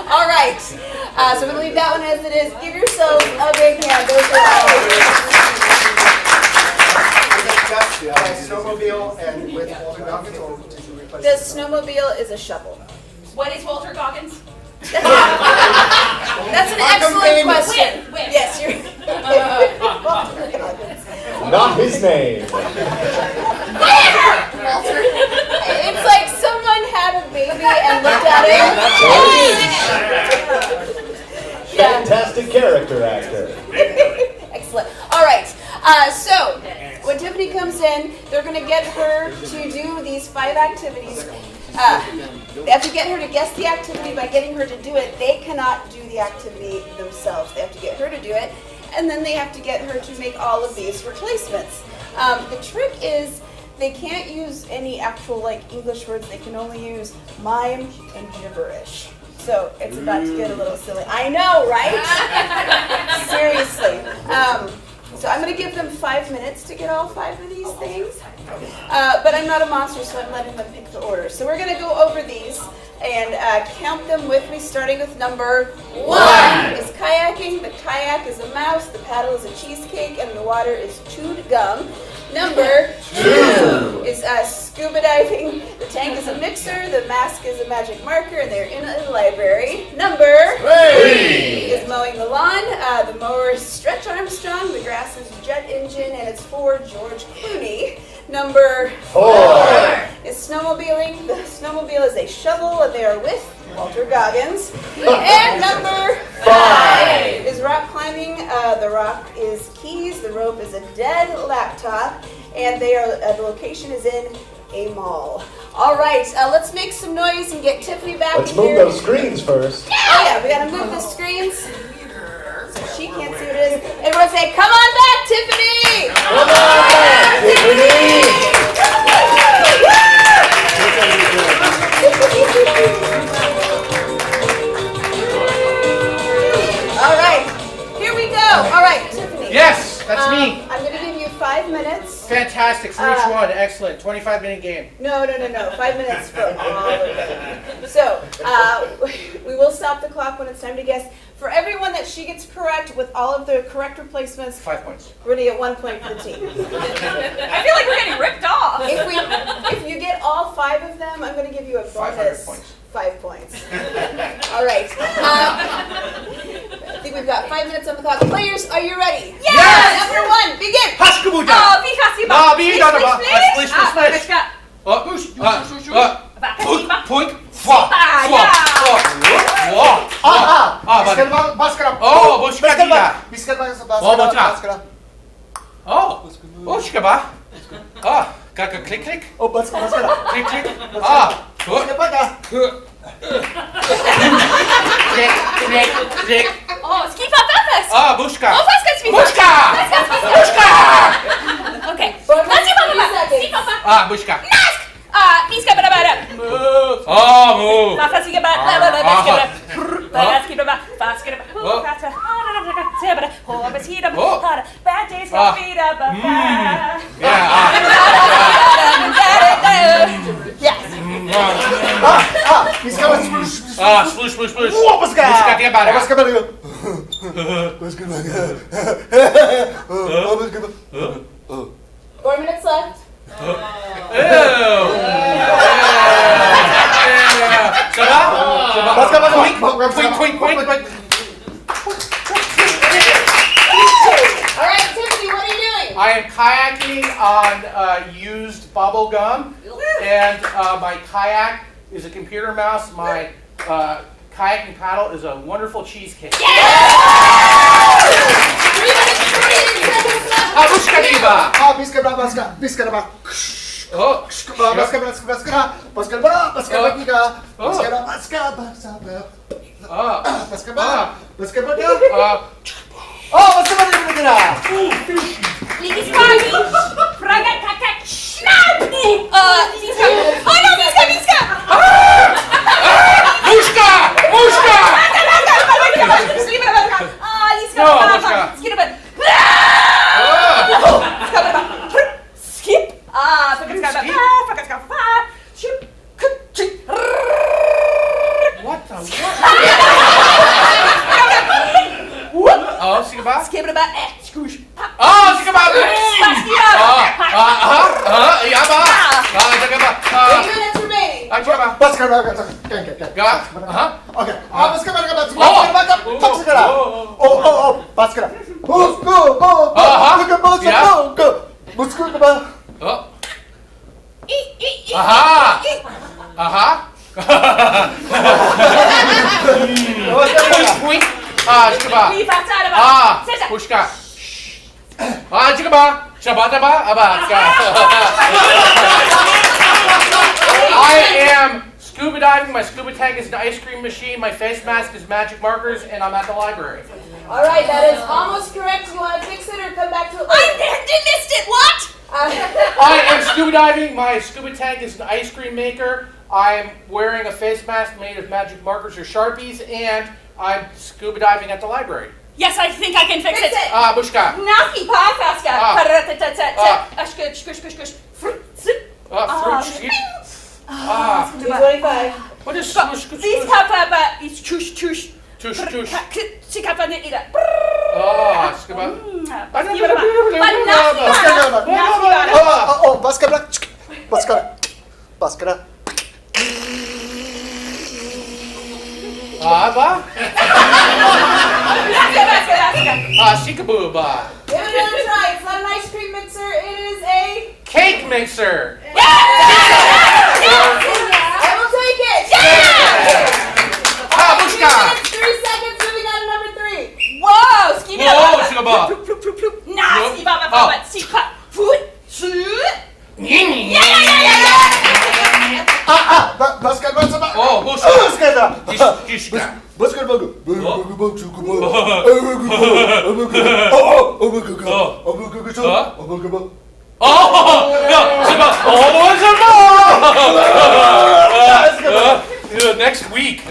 All right. So I'm going to leave that one as it is. Give yourselves a big hand. Those are all. Snowmobile and with Walter Goggins, or did you replace The snowmobile is a shovel. What is Walter Goggins? That's an excellent question. When? Yes, you're. Walter Goggins. Not his name. Walter. It's like someone had a baby and looked at it. Fantastic character actor. Excellent. All right. So when Tiffany comes in, they're going to get her to do these 5 activities. They have to get her to guess the activity by getting her to do it. They cannot do the activity themselves. They have to get her to do it, and then they have to get her to make all of these replacements. The trick is they can't use any actual English words. They can only use mime and gibberish. So it's about to get a little silly. I know, right? Seriously. So I'm going to give them 5 minutes to get all 5 of these things. But I'm not a monster, so I'm letting them pick the order. So we're going to go over these and count them with me, starting with number 1. Is kayaking. The kayak is a mouse, the paddle is a cheesecake, and the water is chewed gum. Number 2 is scuba diving. The tank is a mixer, the mask is a magic marker, and they're in a library. Number 3 is mowing the lawn. The mower is Stretch Armstrong, the grass is jet engine, and it's for George Clooney. Number 4 is snowmobiling. The snowmobile is a shovel, and they are with Walter Goggins. And number 5 is rock climbing. The rock is keys. The rope is a dead laptop, and the location is in a mall. All right, let's make some noise and get Tiffany back Let's in move here. those screens first. Oh yeah, we gotta move the screens so she can't see what it is. Everyone say, "Come on back, Tiffany!" Come on back, Tiffany! All right, here we go. All right, Tiffany. Yes, that's me. I'm gonna give you 5 minutes. Fantastic. For each one. Excellent. 25-minute game. No. 5 minutes for all of them. So, we will stop the clock when it's time to guess. For everyone that she gets correct with all of the correct replacements, 5 points. we're gonna get 1 point for the team. I feel like we're getting ripped off. If you get all 5 of them, I'm gonna give you a bonus. 500 points. 5 points. All right. I think we've got 5 minutes on the clock. Players, are you ready? Yes! Number 1, begin. Haskabuda! Point! Swap. Baskara. Oh, Bushka Dida. Baskara. Oh, Bushka Ba. Ah, Kaka click click. Oh, Baskara. Click click. Ah, click click click. Oh, skipa pappas. Ah, Bushka. Oh, fast skipa. Bushka. Bushka. Okay. Let's see papa. Ah, Bushka. Mask. Piska bara. Oh, move. Fast skipa. Fast skipa. Fast skipa. Bad days go feed up. Yes. Sploosh, sploosh, sploosh. Bushka, dia bara. 4 minutes left. Point. All right, Tiffany, what are you doing? I am kayaking on used bubble gum, and my kayak is a computer mouse. My kayaking paddle is a wonderful cheesecake. Ligi spagi. Praga kakak. Snap. Piska. Oh no, piska. Bushka! Skip. What the what? Oh, Skibba? Skip about scoosh. Oh, Skibba! Yaba! 3 minutes remaining. Point. Skibba. Pushka. Skibba. Shabba. I am scuba diving. My scuba tank is an ice cream machine. My face mask is magic markers, and I'm at the library. All right, that is almost correct. You want to fix it or come back to it later? I missed it. What? I am scuba diving. My scuba tank is an ice cream maker. I'm wearing a face mask made of magic markers or Sharpies, and I'm scuba diving at the library. Yes, I think I can fix it. Bushka. Naki pafaska. Fruit. 225. What is These papa is tush. Tush. Sikapa ni ida. Skibba. Ba? Sikaboo ba. Give it another try. It's not an ice cream mixer. It is a Cake mixer. I will take it. Bushka. 3 seconds. Moving on to number 3. Whoa, ski Whoa, Skibba. Nah, ski baba. Sika. Food. Oh, Bushka. Next week.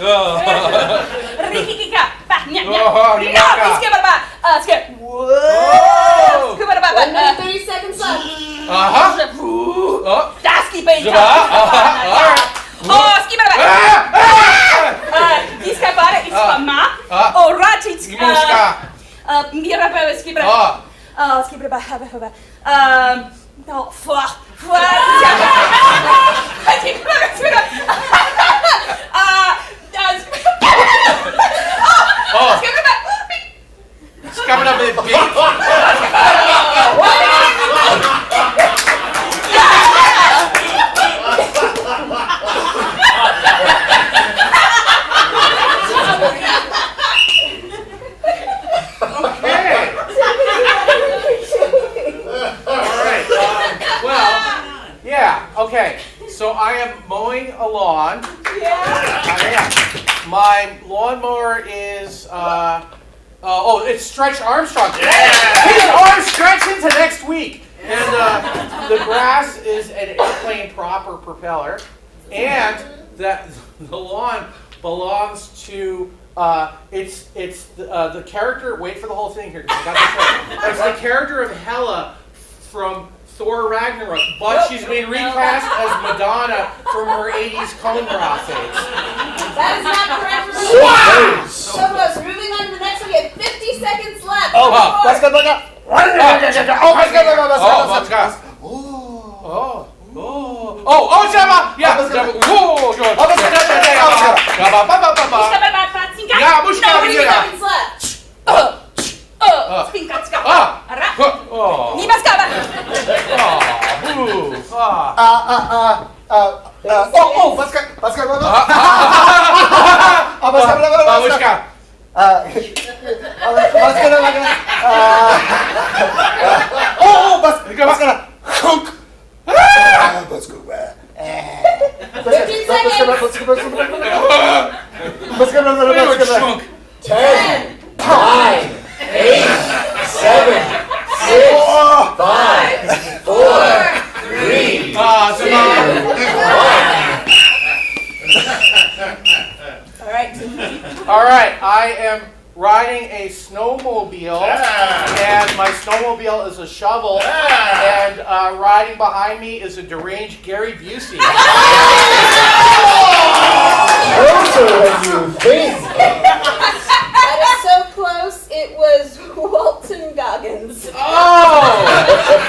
Another 30 seconds left. Daski baby. Iska bara iskama. Ratic. Mira skibra. Skibra hava. No, fuck. It's coming up with big. My lawnmower is, it's Stretch Armstrong. His arm stretch into next week. And the grass is an airplane proper propeller. And the lawn belongs to, it's the character, wait for the whole thing here, because I got this right. It's the character of Hela from Thor Ragnarok, but she's been recast as Madonna from her 80s cone bra phase. That is not correct. Wow! So close. Moving on to the next one. We have 50 seconds left. Oh, let's go look up. Seconds left. Ten, nine, 8, 7, 6, 5, 4, 3, 2, 1. All right, I am riding a snowmobile, and my snowmobile is a shovel, and riding behind me is a deranged Gary Busey. Closer than you think. That is so close. It was Walton Goggins. Oh!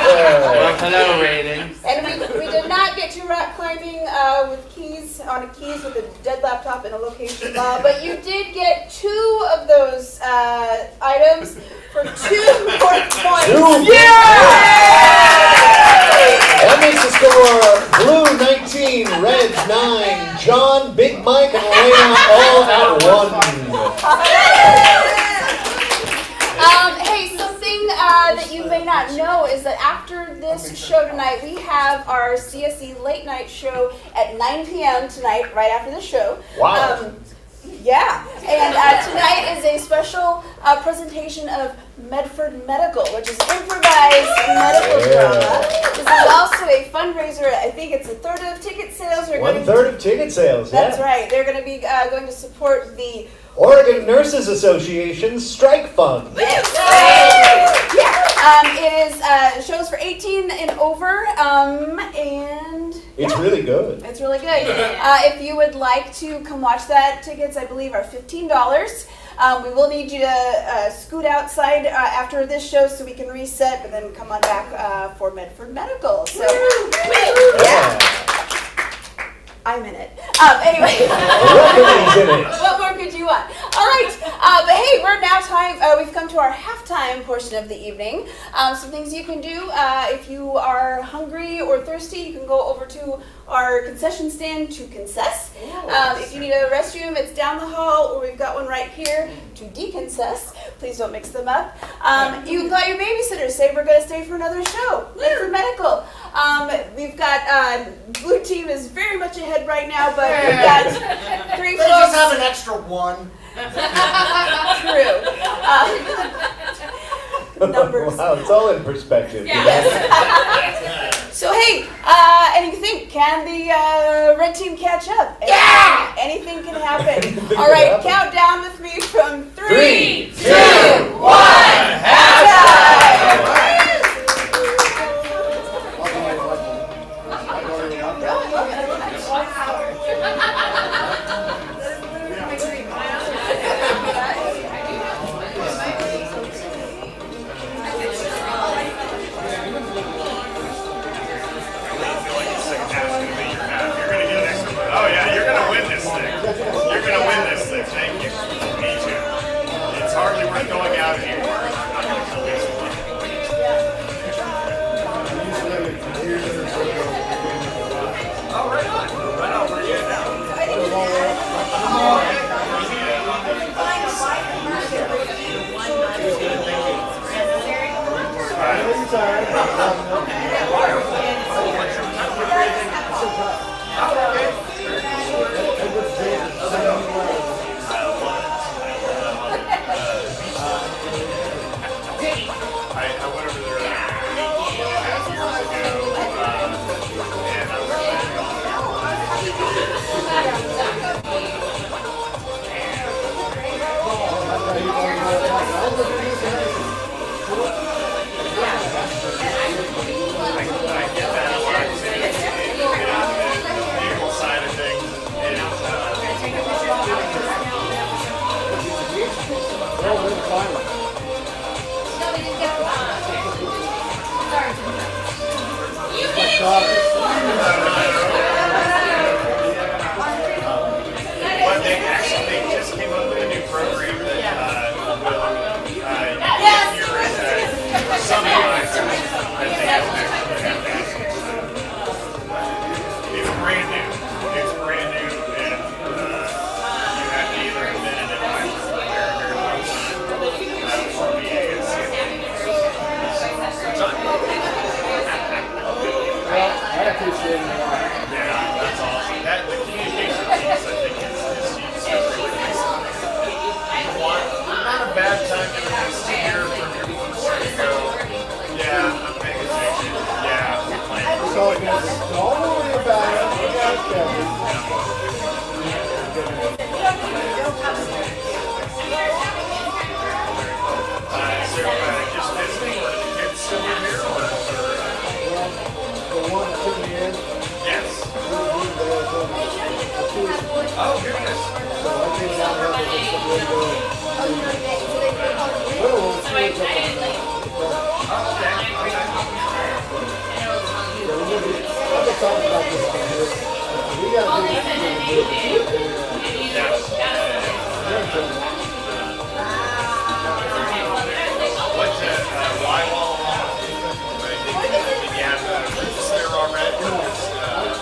Well, hello, ratings. And we did not get to rock climbing with keys with a dead laptop and a location law, but you did get 2 of those items for 2 more points. That makes the score Blue 19, Red 9, John, Big Mike, and Elena all at 1. Hey, something that you may not know is that after this show tonight, we have our CSz Late Night show at 9 p.m. tonight, right after the show. Wow. Yeah, and tonight is a special presentation of Medford Medical, which is improvised medical drama. This is also a fundraiser. I think it's a third of ticket sales. One third of ticket sales, yeah. That's right. They're going to be going to support the Oregon Nurses Association Strike Fund. Yeah. It is shows for 18 and over, and It's really good. it's really good. If you would like to come watch that, tickets I believe are $15. We will need you to scoot outside after this show so we can reset, but then come on back for Medford Medical. So, yeah. I'm in it. Anyway. Everybody's in it. What more could you want? All right. But hey, we're now we've come to our halftime portion of the evening. Some things you can do if you are hungry or thirsty, you can go over to our concession stand to concess. If you need a restroom, it's down the hall, or we've got one right here to deconcess. Please don't mix them up. You can call your babysitter. Say we're going to stay for another show. Medford Medical. We've got blue team is very much ahead right now, but we've got 3 They just have an extra 1. True. Numbers. Wow, it's all in perspective. Yes. So hey, and you think, can the red team catch up? Yeah. Anything can happen. All right, count down with me from 3, 2, 1. Halftime. Oh yeah, you're gonna win this thing. You're gonna win this thing. Thank you. Me too. It's hard.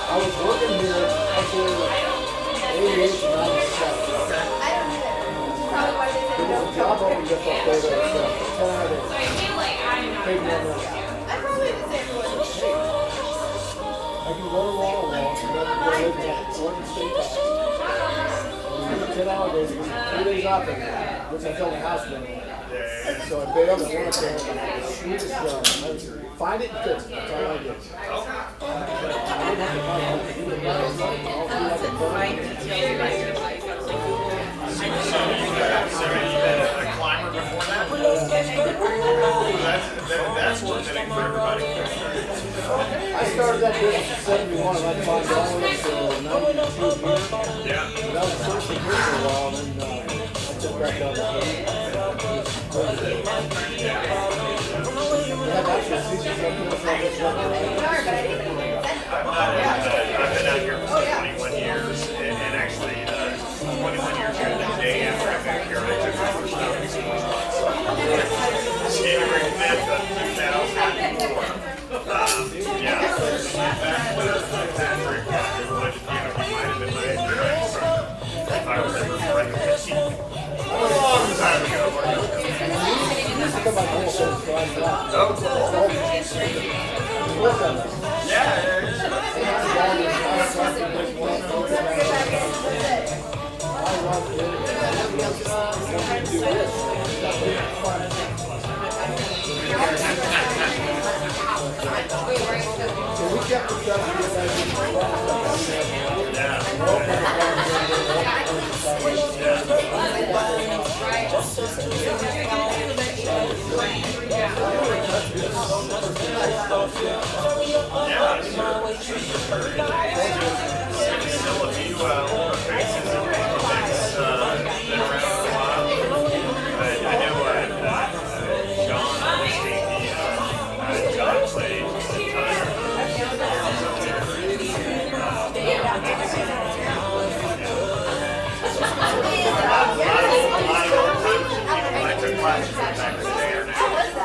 I was working here actually like 88 to 97. The job opened up there, 10 hour days. Paid me on that. I can go to Walla Walla and go live at Oregon State College. 10 hour days, 3 days off of that, which I told the house bill. So I paid up and went there and I was sweetest job. Find it and fix it. That's all I did. I didn't have to buy it. You would buy it, all through like a burn. So you been a climber before that? That's worth it for everybody. I started that business in 71 and I climbed all the way to 92 years. Yeah. That was the first thing here for a while and then I took back down the I've been out here for 21 years, and actually 21 years ago, the day after I moved here, I took my first ComedySportz. January 5th of 2004. Yeah, back when Patrick would, he might have been my age, if I remember correctly. A long time ago. Still a few older faces in the mix that are around for a while. But I know John Stacey, John played I took classes back in the day or California,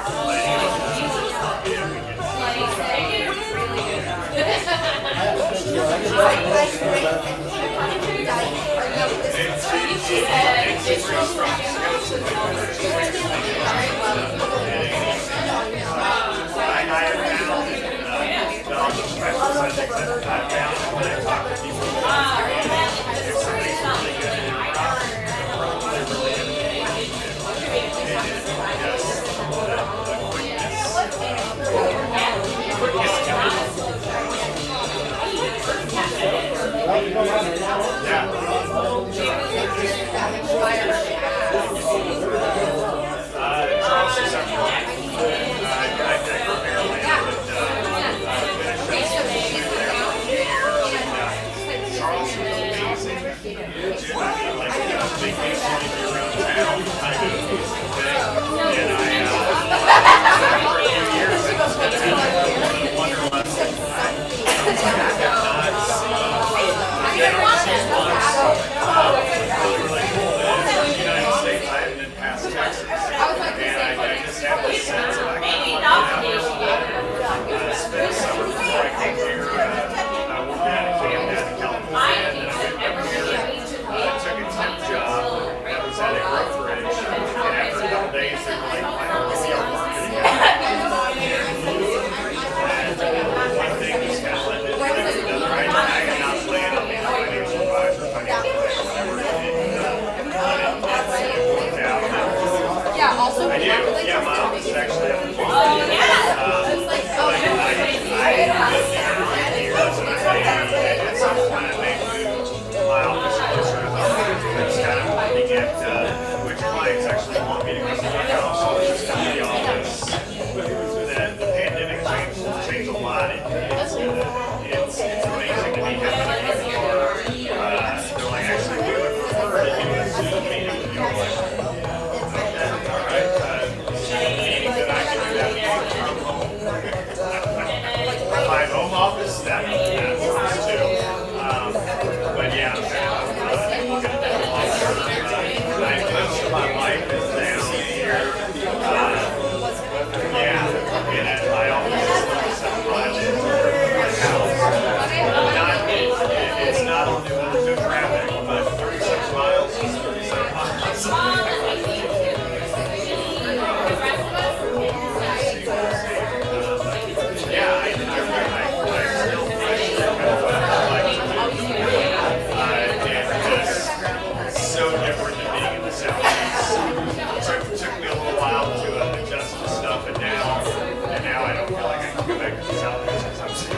and I went every year. Took a temp job. I was at a brokerage. My home office, that too. But yeah, most of my life is down here. Yeah, and I always live 7 miles from my house. It's not on the traffic, but 36 miles is 37 miles. Yeah, I still wish what I like to do. It's so different than being in the Southeast. It took me a little while to adjust to stuff, and now I don't feel like I can go back to the Southeast because I'm sick.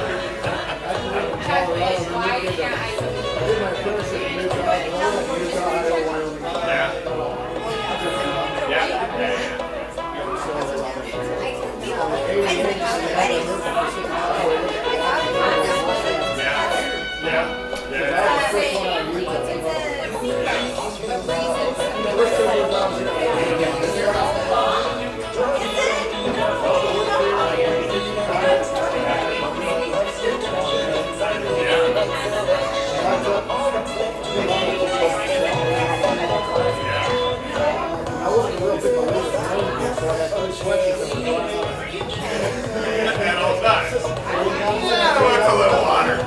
And all that. Well, it's a little hotter.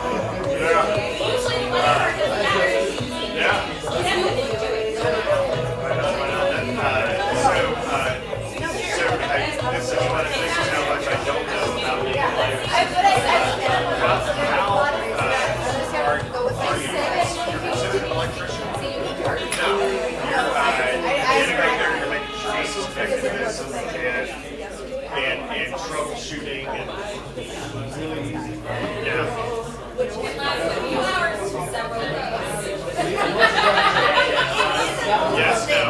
This is one of the things how much I don't know about being alive. You're considered an electrician? No. You're making Jesus mechanisms and troubleshooting and yeah. Which can last a few hours to several days. Yes, no.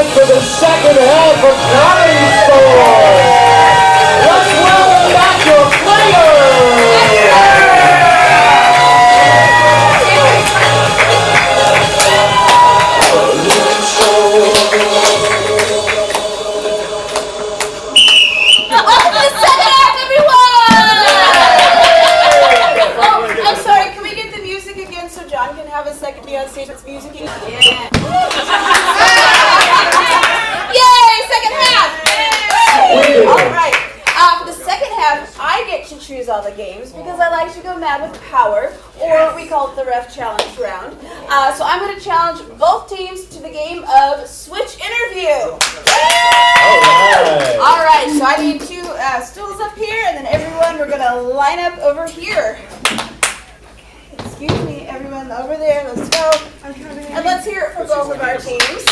For the second half of ComedySportz. Let's welcome back your Welcome to the second half, everyone! Oh, I'm sorry, can we get the music again so John can have a second be on stage with music again? Yeah. Yay, second half! All right. For the second half, I get to choose all the games because I like to go mad with power, or we call it the Ref Challenge round. So I'm going to challenge both teams to the game of Switch Interview. All right, so I need 2 stools up here, and then everyone, we're going to line up over here. Excuse me, everyone over there. Let's go. And let's hear it for both of our teams.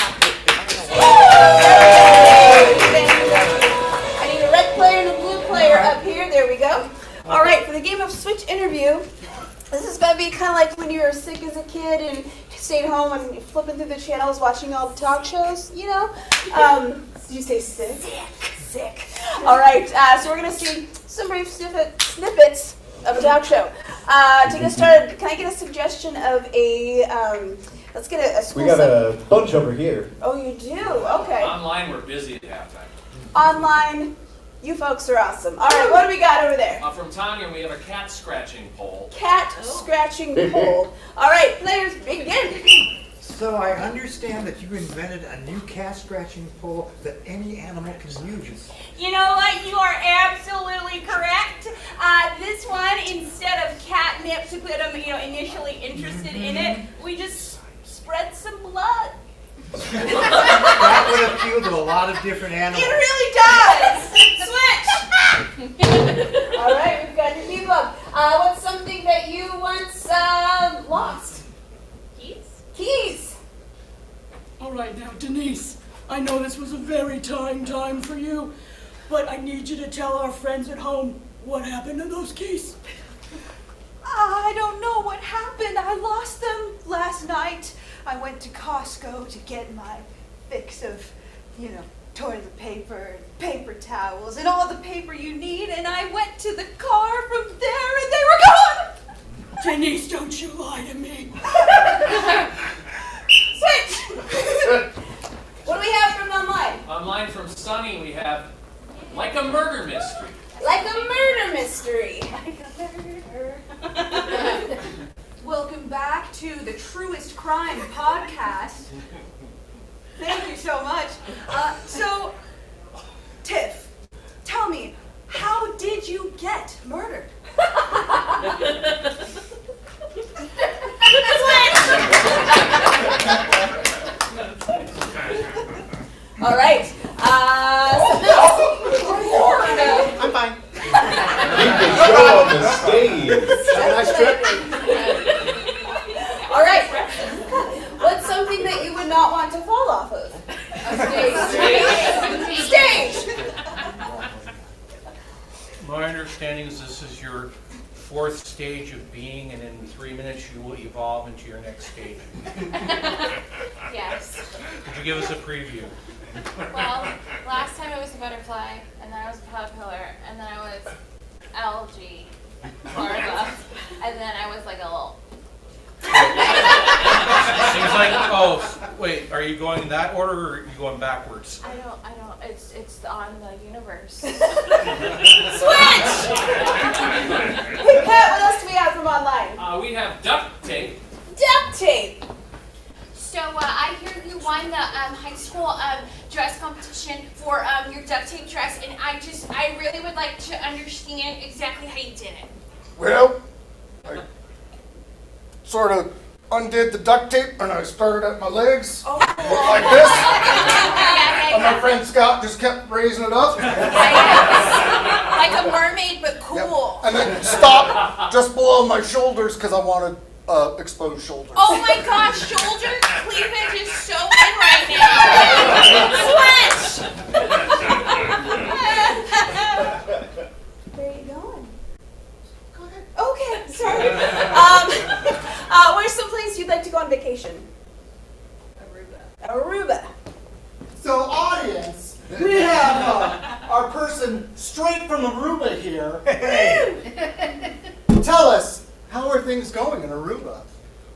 I need a red player and a blue player up here. There we go. All right, for the game of Switch Interview, this is going to be kind of like when you were sick as a kid and stayed home and flipping through the channels watching all the talk shows, you know? Did you say sick? Sick. All right, so we're going to see some brief snippets of a talk show. To get started, can I get a suggestion of a, let's get a school. We got a bunch over here. Oh, you do? Okay. Online, we're busy at halftime. Online, you folks are awesome. All right, what do we got over there? From Tanya, we have a cat scratching poll. Cat scratching pole. All right, players, begin. So I understand that you invented a new cat scratching pole that any animal can use. You know what? You are absolutely correct. This one, instead of catnip to put them, initially interested in it, we just spread some blood. That would appeal to a lot of different animals. It really does. Switch. All right, we've got your new book. What's something that you once lost? Keys. All right, now, Denise, I know this was a very trying time for you, but I need you to tell our friends at home what happened to those keys. I don't know what happened. I lost them last night. I went to Costco to get my fix of, toilet paper, paper towels, and all the paper you need, and I went to the car from there, and they were gone! Denise, don't you lie to me. Switch! What do we have from online? Online from Sunny, we have Like a Murder Mystery. Like a murder mystery. Welcome back to the Truest Crime podcast. Thank you so much. So, Tiff, tell me, how did you get murdered? All right. Something else. I'm fine. Keep the show on the stage. Have a nice trip. All right. What's something that you would not want to fall off of? Stage. My understanding is this is your fourth stage of being, and in 3 minutes you will evolve into your next stage. Yes. Could you give us a preview? Well, last time it was a butterfly, and then I was a caterpillar, and then I was algae, larva, and then I was like a little. Seems like, wait, are you going in that order, or are you going backwards? I don't, it's on the universe. Switch! Hey, Pat, what else do we have from online? We have duct tape. Duct tape. So I hear you won the high school dress competition for your duct tape dress, and I really would like to understand exactly how you did it. Well, I sort of undid the duct tape and I started at my legs like this. And my friend Scott just kept raising it up. Like a mermaid, but cool. Yep. And then stopped just below my shoulders because I wanted exposed shoulders. Oh my gosh, shoulder cleavage is so in right now. Switch! Where are you going? Okay, sorry. Where's some place you'd like to go on vacation? Aruba. So, audience, we have our person straight from Aruba here. Hey! Tell us, how are things going in Aruba?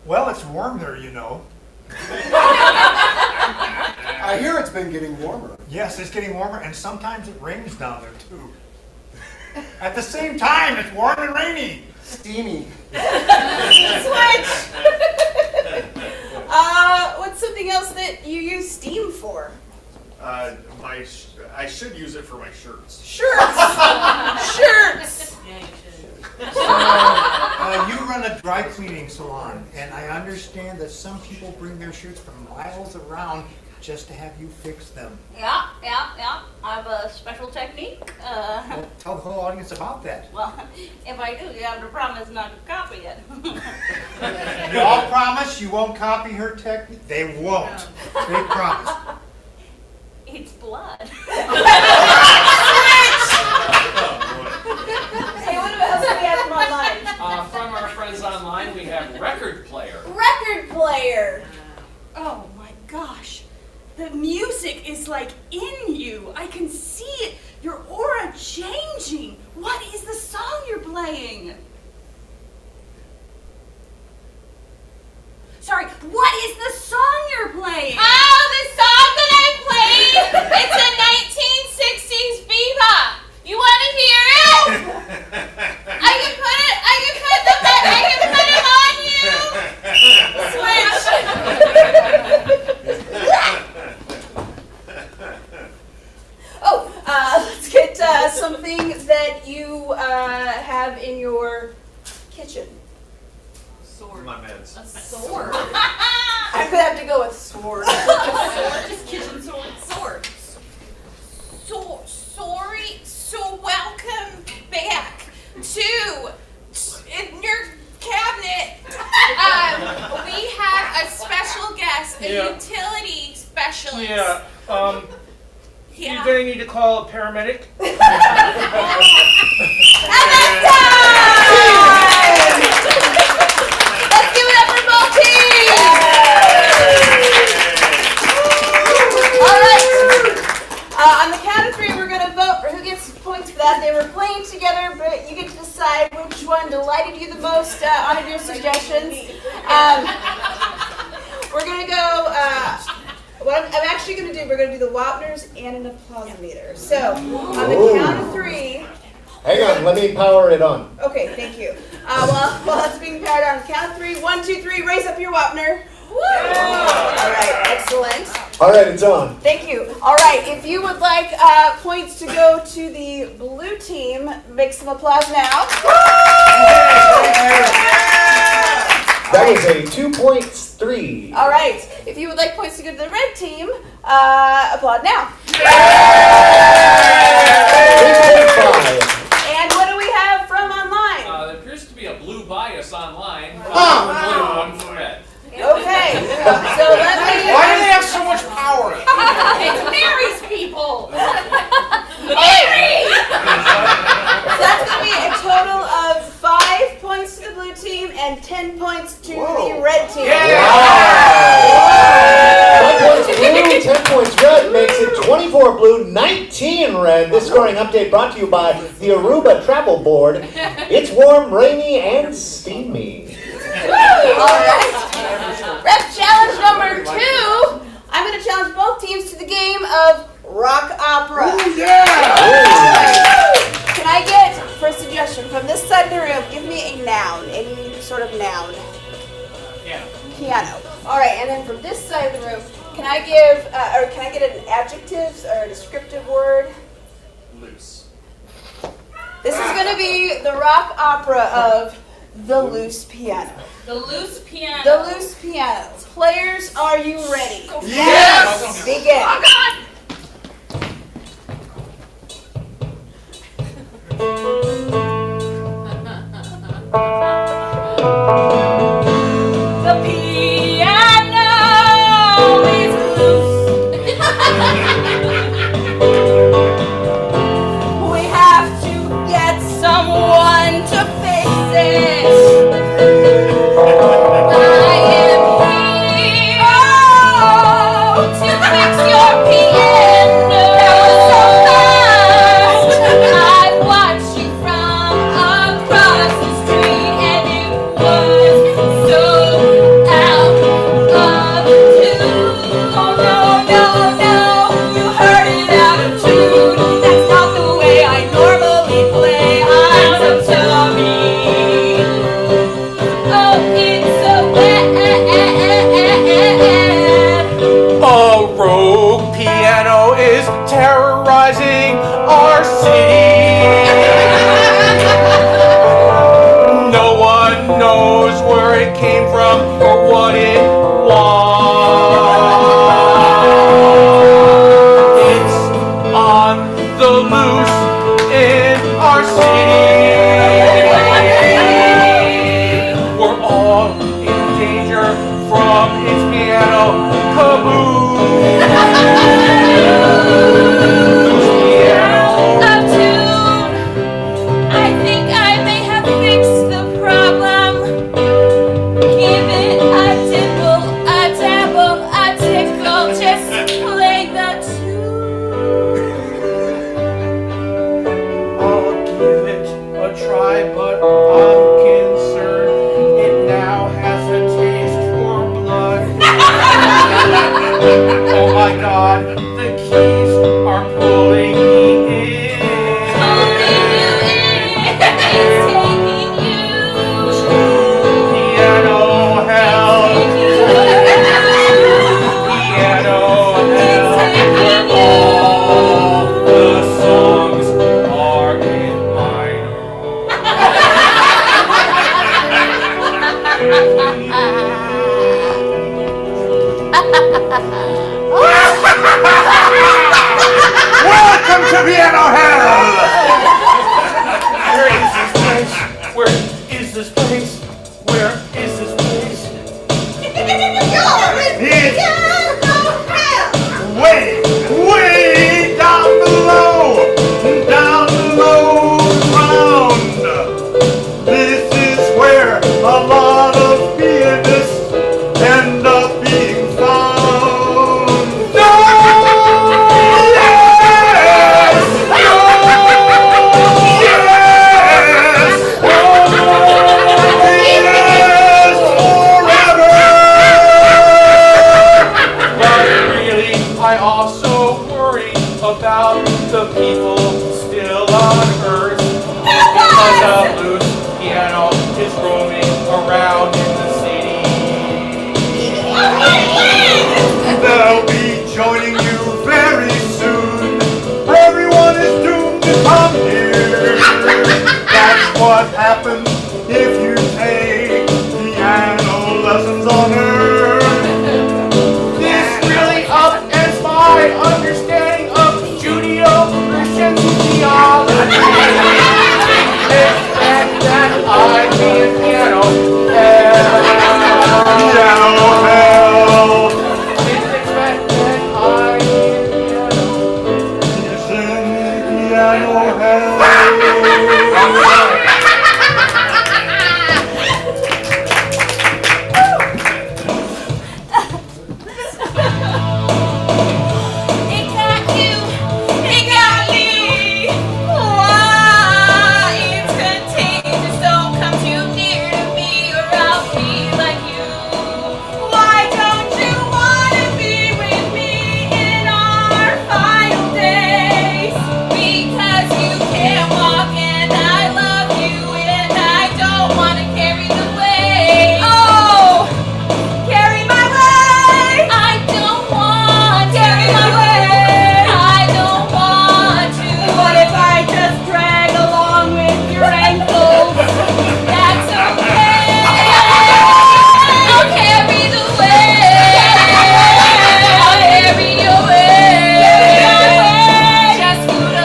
Well, it's warm there, I hear it's been getting warmer. Yes, it's getting warmer, and sometimes it rains down there, too. At the same time, it's warm and rainy. Steamy. Switch! What's something else that you use steam for? I should use it for my shirts. Shirts! Shirts! So, you run a dry cleaning salon, and I understand that some people bring their shirts from miles around just to have you fix them. Yeah. I have a special technique. Well, tell the whole audience about that. Well, if I do, you have to promise not to copy it. You all promise you won't copy her technique? They won't. They promise. It's blood. Hey, what else do we have from online? From our friends online, we have record player. Record player. Oh my gosh. The music is like in you. I can see it. Your aura changing. What is the song you're playing? Sorry, what is the song you're playing? Oh, the song that I played! It's a 1960s bebop. You want to hear it? I can put it on you. Switch. from my meds. A sword? I'm gonna have to go with sword. Sword, just kitchen sword. Sword. Sorry. So welcome back to in your cabinet. We have a special guest, a utility specialist. Yeah, Yeah. you're gonna need to call a paramedic. Let's give it up for both teams! All right. On the count of 3, we're going to vote for who gets points for that. They were playing together, but you get to decide which one delighted you the most on of your suggestions. We're going to go, what I'm actually going to do, we're going to do the Wapners and an applause meter. So, on the count of 3, Hang on, let me power it on. okay, thank you. While that's being powered on the count of 3, 1, 2, 3, raise up your Wapner. Woo! All right, excellent. All right, it's on. Thank you. All right, if you would like points to go to the blue team, make some applause now. That was a 2.3. All right, if you would like points to go to the red team, applaud now. 3.5. And what do we have from online? There appears to be a blue bias online. One blue, one for red. Okay, so let me... Why do they have so much power? It marries people. Mary! So that's going to be a total of 5 points to the blue team and 10 points to the red team. Wow. 5 points blue, 10 points red makes it 24 blue, 19 red. This scoring update brought to you by the Aruba Travel Board. It's warm, rainy, and steamy. All right. Rep challenge number 2. I'm going to challenge both teams to the game of rock opera. Ooh, yeah! Can I get, for a suggestion, from this side of the room, give me a noun, any sort of noun. Piano. All right, and then from this side of the room, can I give, or can I get an adjective or a descriptive word? Loose. This is going to be the rock opera of the loose piano. The loose piano. The loose piano. Players, are you ready? Yes! Begin. Oh God! The piano is loose. We have to get someone to fix it. I am here to fix your piano. So fast. I've watched you from across the street, and it was so out of tune. Oh no, you heard it out of tune. That's not the way I normally play. I'm so sorry. Oh, it's so bad. A rogue piano is terrorizing our city. No one knows where it came from or what it wants. It's on the loose in our city. We're all in danger from his piano kaboom. Of tune. I think I may have fixed the problem. Give it a dimple, a dabble, a tickle. Just play the tune. I'll give it a try, but I'm concerned it now has a taste for blood. Welcome to Piano Hell! Where is this place? Where is this place? Way, way down below ground. This is where a lot of pianists end up being found. No! Yes! No! Yes! Yes! Forever! But really, I also worry about the people still on Earth. Because a loose piano is roaming around in the city. They'll be joining you very soon. Everyone is doomed to come here. That's what happens if you take piano lessons on Earth. This really upends my understanding of Judeo-Christian theology. Expect that I be a piano hell. Piano hell. Didn't expect that I be a piano. Listen, piano hell. It got you, it got me. Why? It's contagious. Don't come too near to me, or I'll be like you. Why don't you wanna be with me in our final days? Because you can't walk and I love you and I don't wanna carry the weight. Oh, carry my weight. I don't want to carry my weight. I don't want to. What if I just drag along with your ankles? That's okay. I'll carry the weight. I'll carry your weight. Just scoot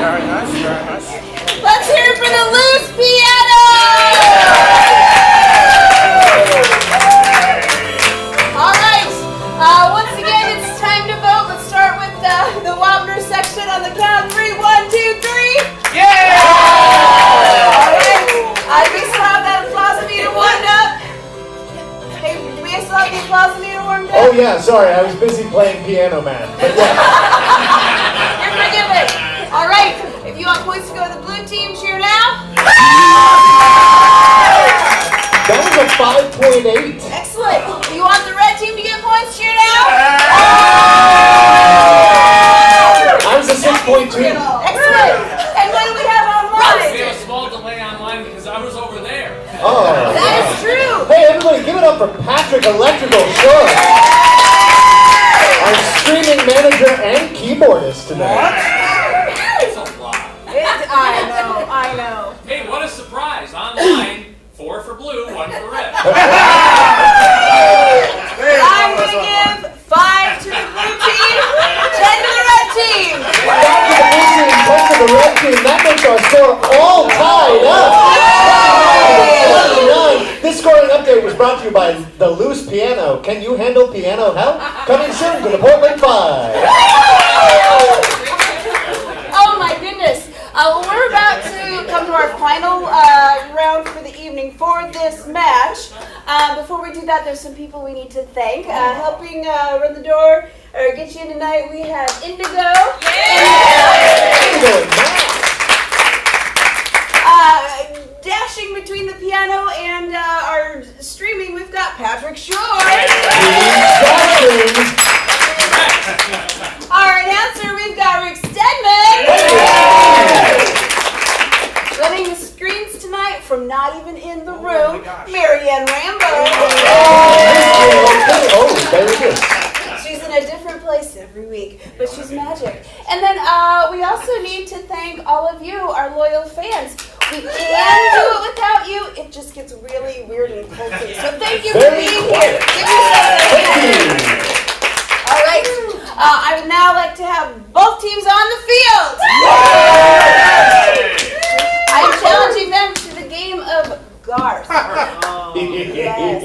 Very nice, very nice. Let's hear it for the loose piano! All right, once again, it's time to vote. Let's start with the Wapner section on the count of 3. 1, 2, 3. Yeah! All right, do we still have that applause meter warmed up? Hey, do we still have the applause meter warmed up? Oh yeah, sorry, I was busy playing Piano Man. But yeah. You're forgiven. All right, if you want points to go to the blue team, cheer now. That was a 5.8. Excellent. If you want the red team to get points, cheer now. I was a 6.2. Excellent. And what do we have We online? have a small delay online because I was over there. Oh. That is true. Hey everybody, give it up for Patrick Electrical, sure. Our streaming manager and keyboardist tonight. It's a lot. I know. Hey, what a surprise. Online, 4 for blue, 1 for red. I'm going to give 5 to the blue team, 10 to the red team. 5 to the blue team, 10 to the red team. That makes our score all tied up. 29. This scoring update was brought to you by the Loose Piano. Can you handle piano hell? Coming soon to the Portland 5. Oh my goodness. We're about to come to our final round for the evening for this match. Before we do that, there's some people we need to thank. Helping run the door or get you in tonight, we have Indigo. Dashing between the piano and our streaming, we've got Patrick Shore. week, but she's magic. And then we also need to thank all of you, our loyal fans. We can do it without you. It just gets really weird and culty. So thank you for being here. Give yourself a hand. All right. I would now like to have both teams on the field. I am challenging them to the game of Garth. Yes.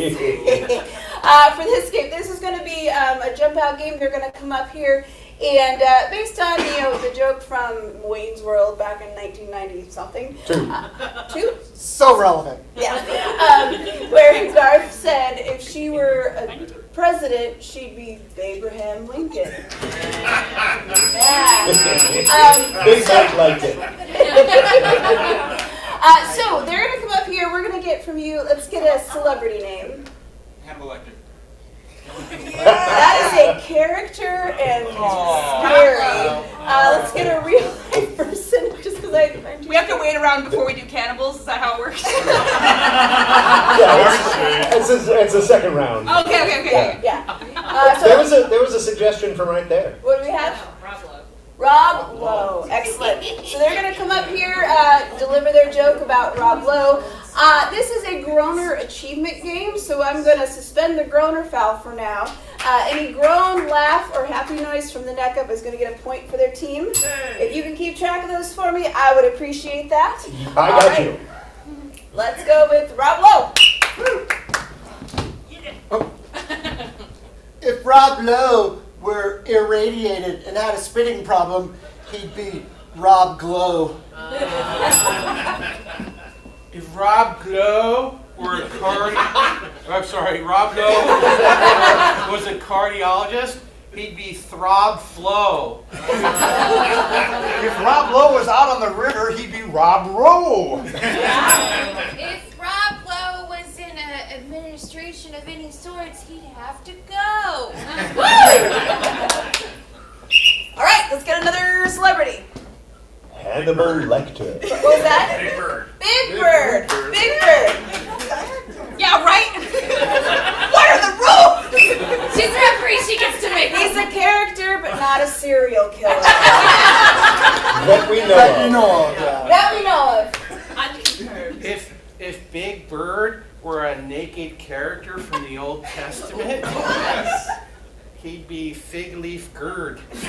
For this game, this is going to be a jump out game. They're going to come up here and based on the joke from Wayne's World back in 1990 something. Two? So relevant. Yeah. Where Garth said if she were a president, she'd be Abraham Lincoln. Yeah. Big Mike liked it. So they're going to come up here. We're going to get from you, let's get a celebrity name. Hannibal Lecter. That is a character and scary. Let's get a real life person, just because We have to wait around before we do cannibals. Is that how it works? Yeah, it's a second round. Okay. Yeah. There was a suggestion from right there. What do we have? Rob Lowe. Excellent. So they're going to come up here, deliver their joke about Rob Lowe. This is a groaner achievement game, so I'm going to suspend the groaner foul for now. Any groan, laugh, or happy noise from the neck up is going to get a point for their team. If you can keep track of those for me, I would appreciate that. I got you. Let's go with Rob Lowe. If Rob Lowe were irradiated and had a spitting problem, he'd be Rob Glow. If Rob Lowe were a Rob Lowe was a cardiologist, he'd be Throb Flow. If Rob Lowe was out on the river, he'd be Rob Rowe. If Rob Lowe was in an administration of any sorts, he'd have to go. All right, let's get another celebrity. Hannibal Lecter. What was that? Big Bird. Big Bird. Big Bird. Yeah, right? What are the rules? She's the referee, she gets to make He's a character, but not a serial killer. That we know of. That we know of. If Big Bird were a naked character from the Old Testament, he'd be Fig Leaf Gerd. If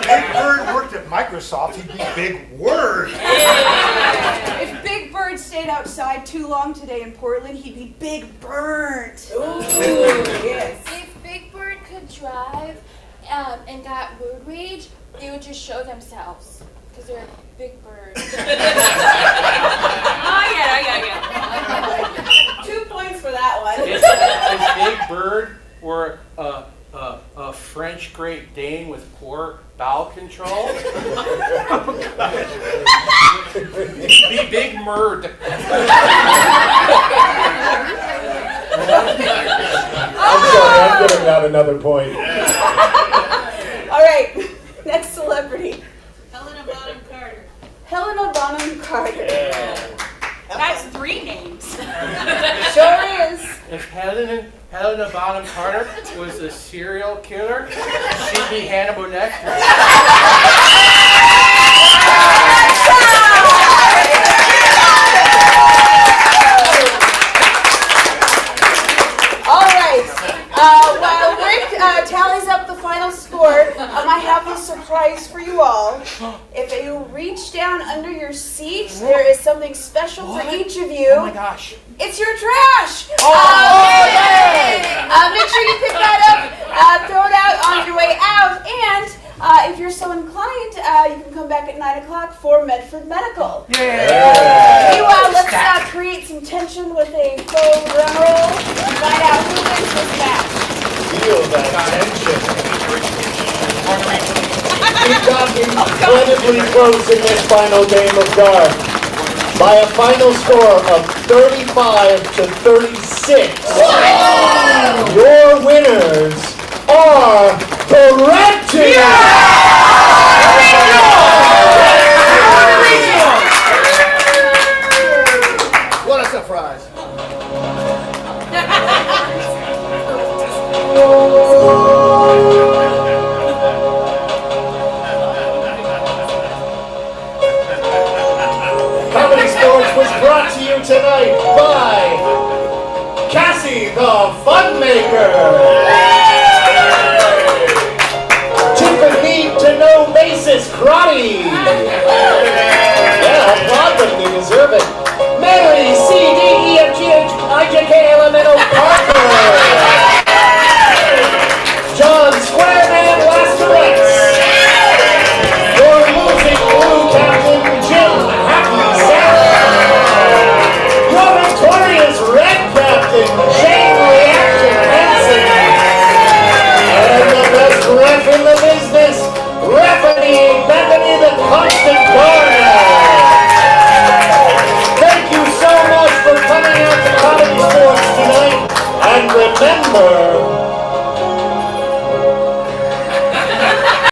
Big Bird worked at Microsoft, he'd be Big Word. If Big Bird stayed outside too long today in Portland, he'd be Big Burnt. Ooh, yes. If Big Bird could drive and got road rage, they would just show themselves because they're a big bird. Yeah. 2 points for that one. If Big Bird were a French Great Dane with poor bowel control, he'd be Big Murd. I'm sorry, I'm giving out another point. All right, next celebrity. Helena Bonham Carter. Helena Bonham Carter. That's 3 names. Sure is. If Helena Bonham Carter was a serial killer, she'd be Hannibal Lecter. All right. While Rick tallies up the final score, I have a surprise for you all. If you reach down under your seat, there is something special for each of you. Oh my gosh. It's your trash. Make sure you pick that up, throw it out on your way out, and if you're so inclined, you can come back at 9 o'clock for Medford Medical. Meanwhile, let's create some tension with a faux drum roll and find out who wins this match. Feel that tension. We've gotten incredibly close in this final game of Garth. By a final score of 35 to 36. Your winner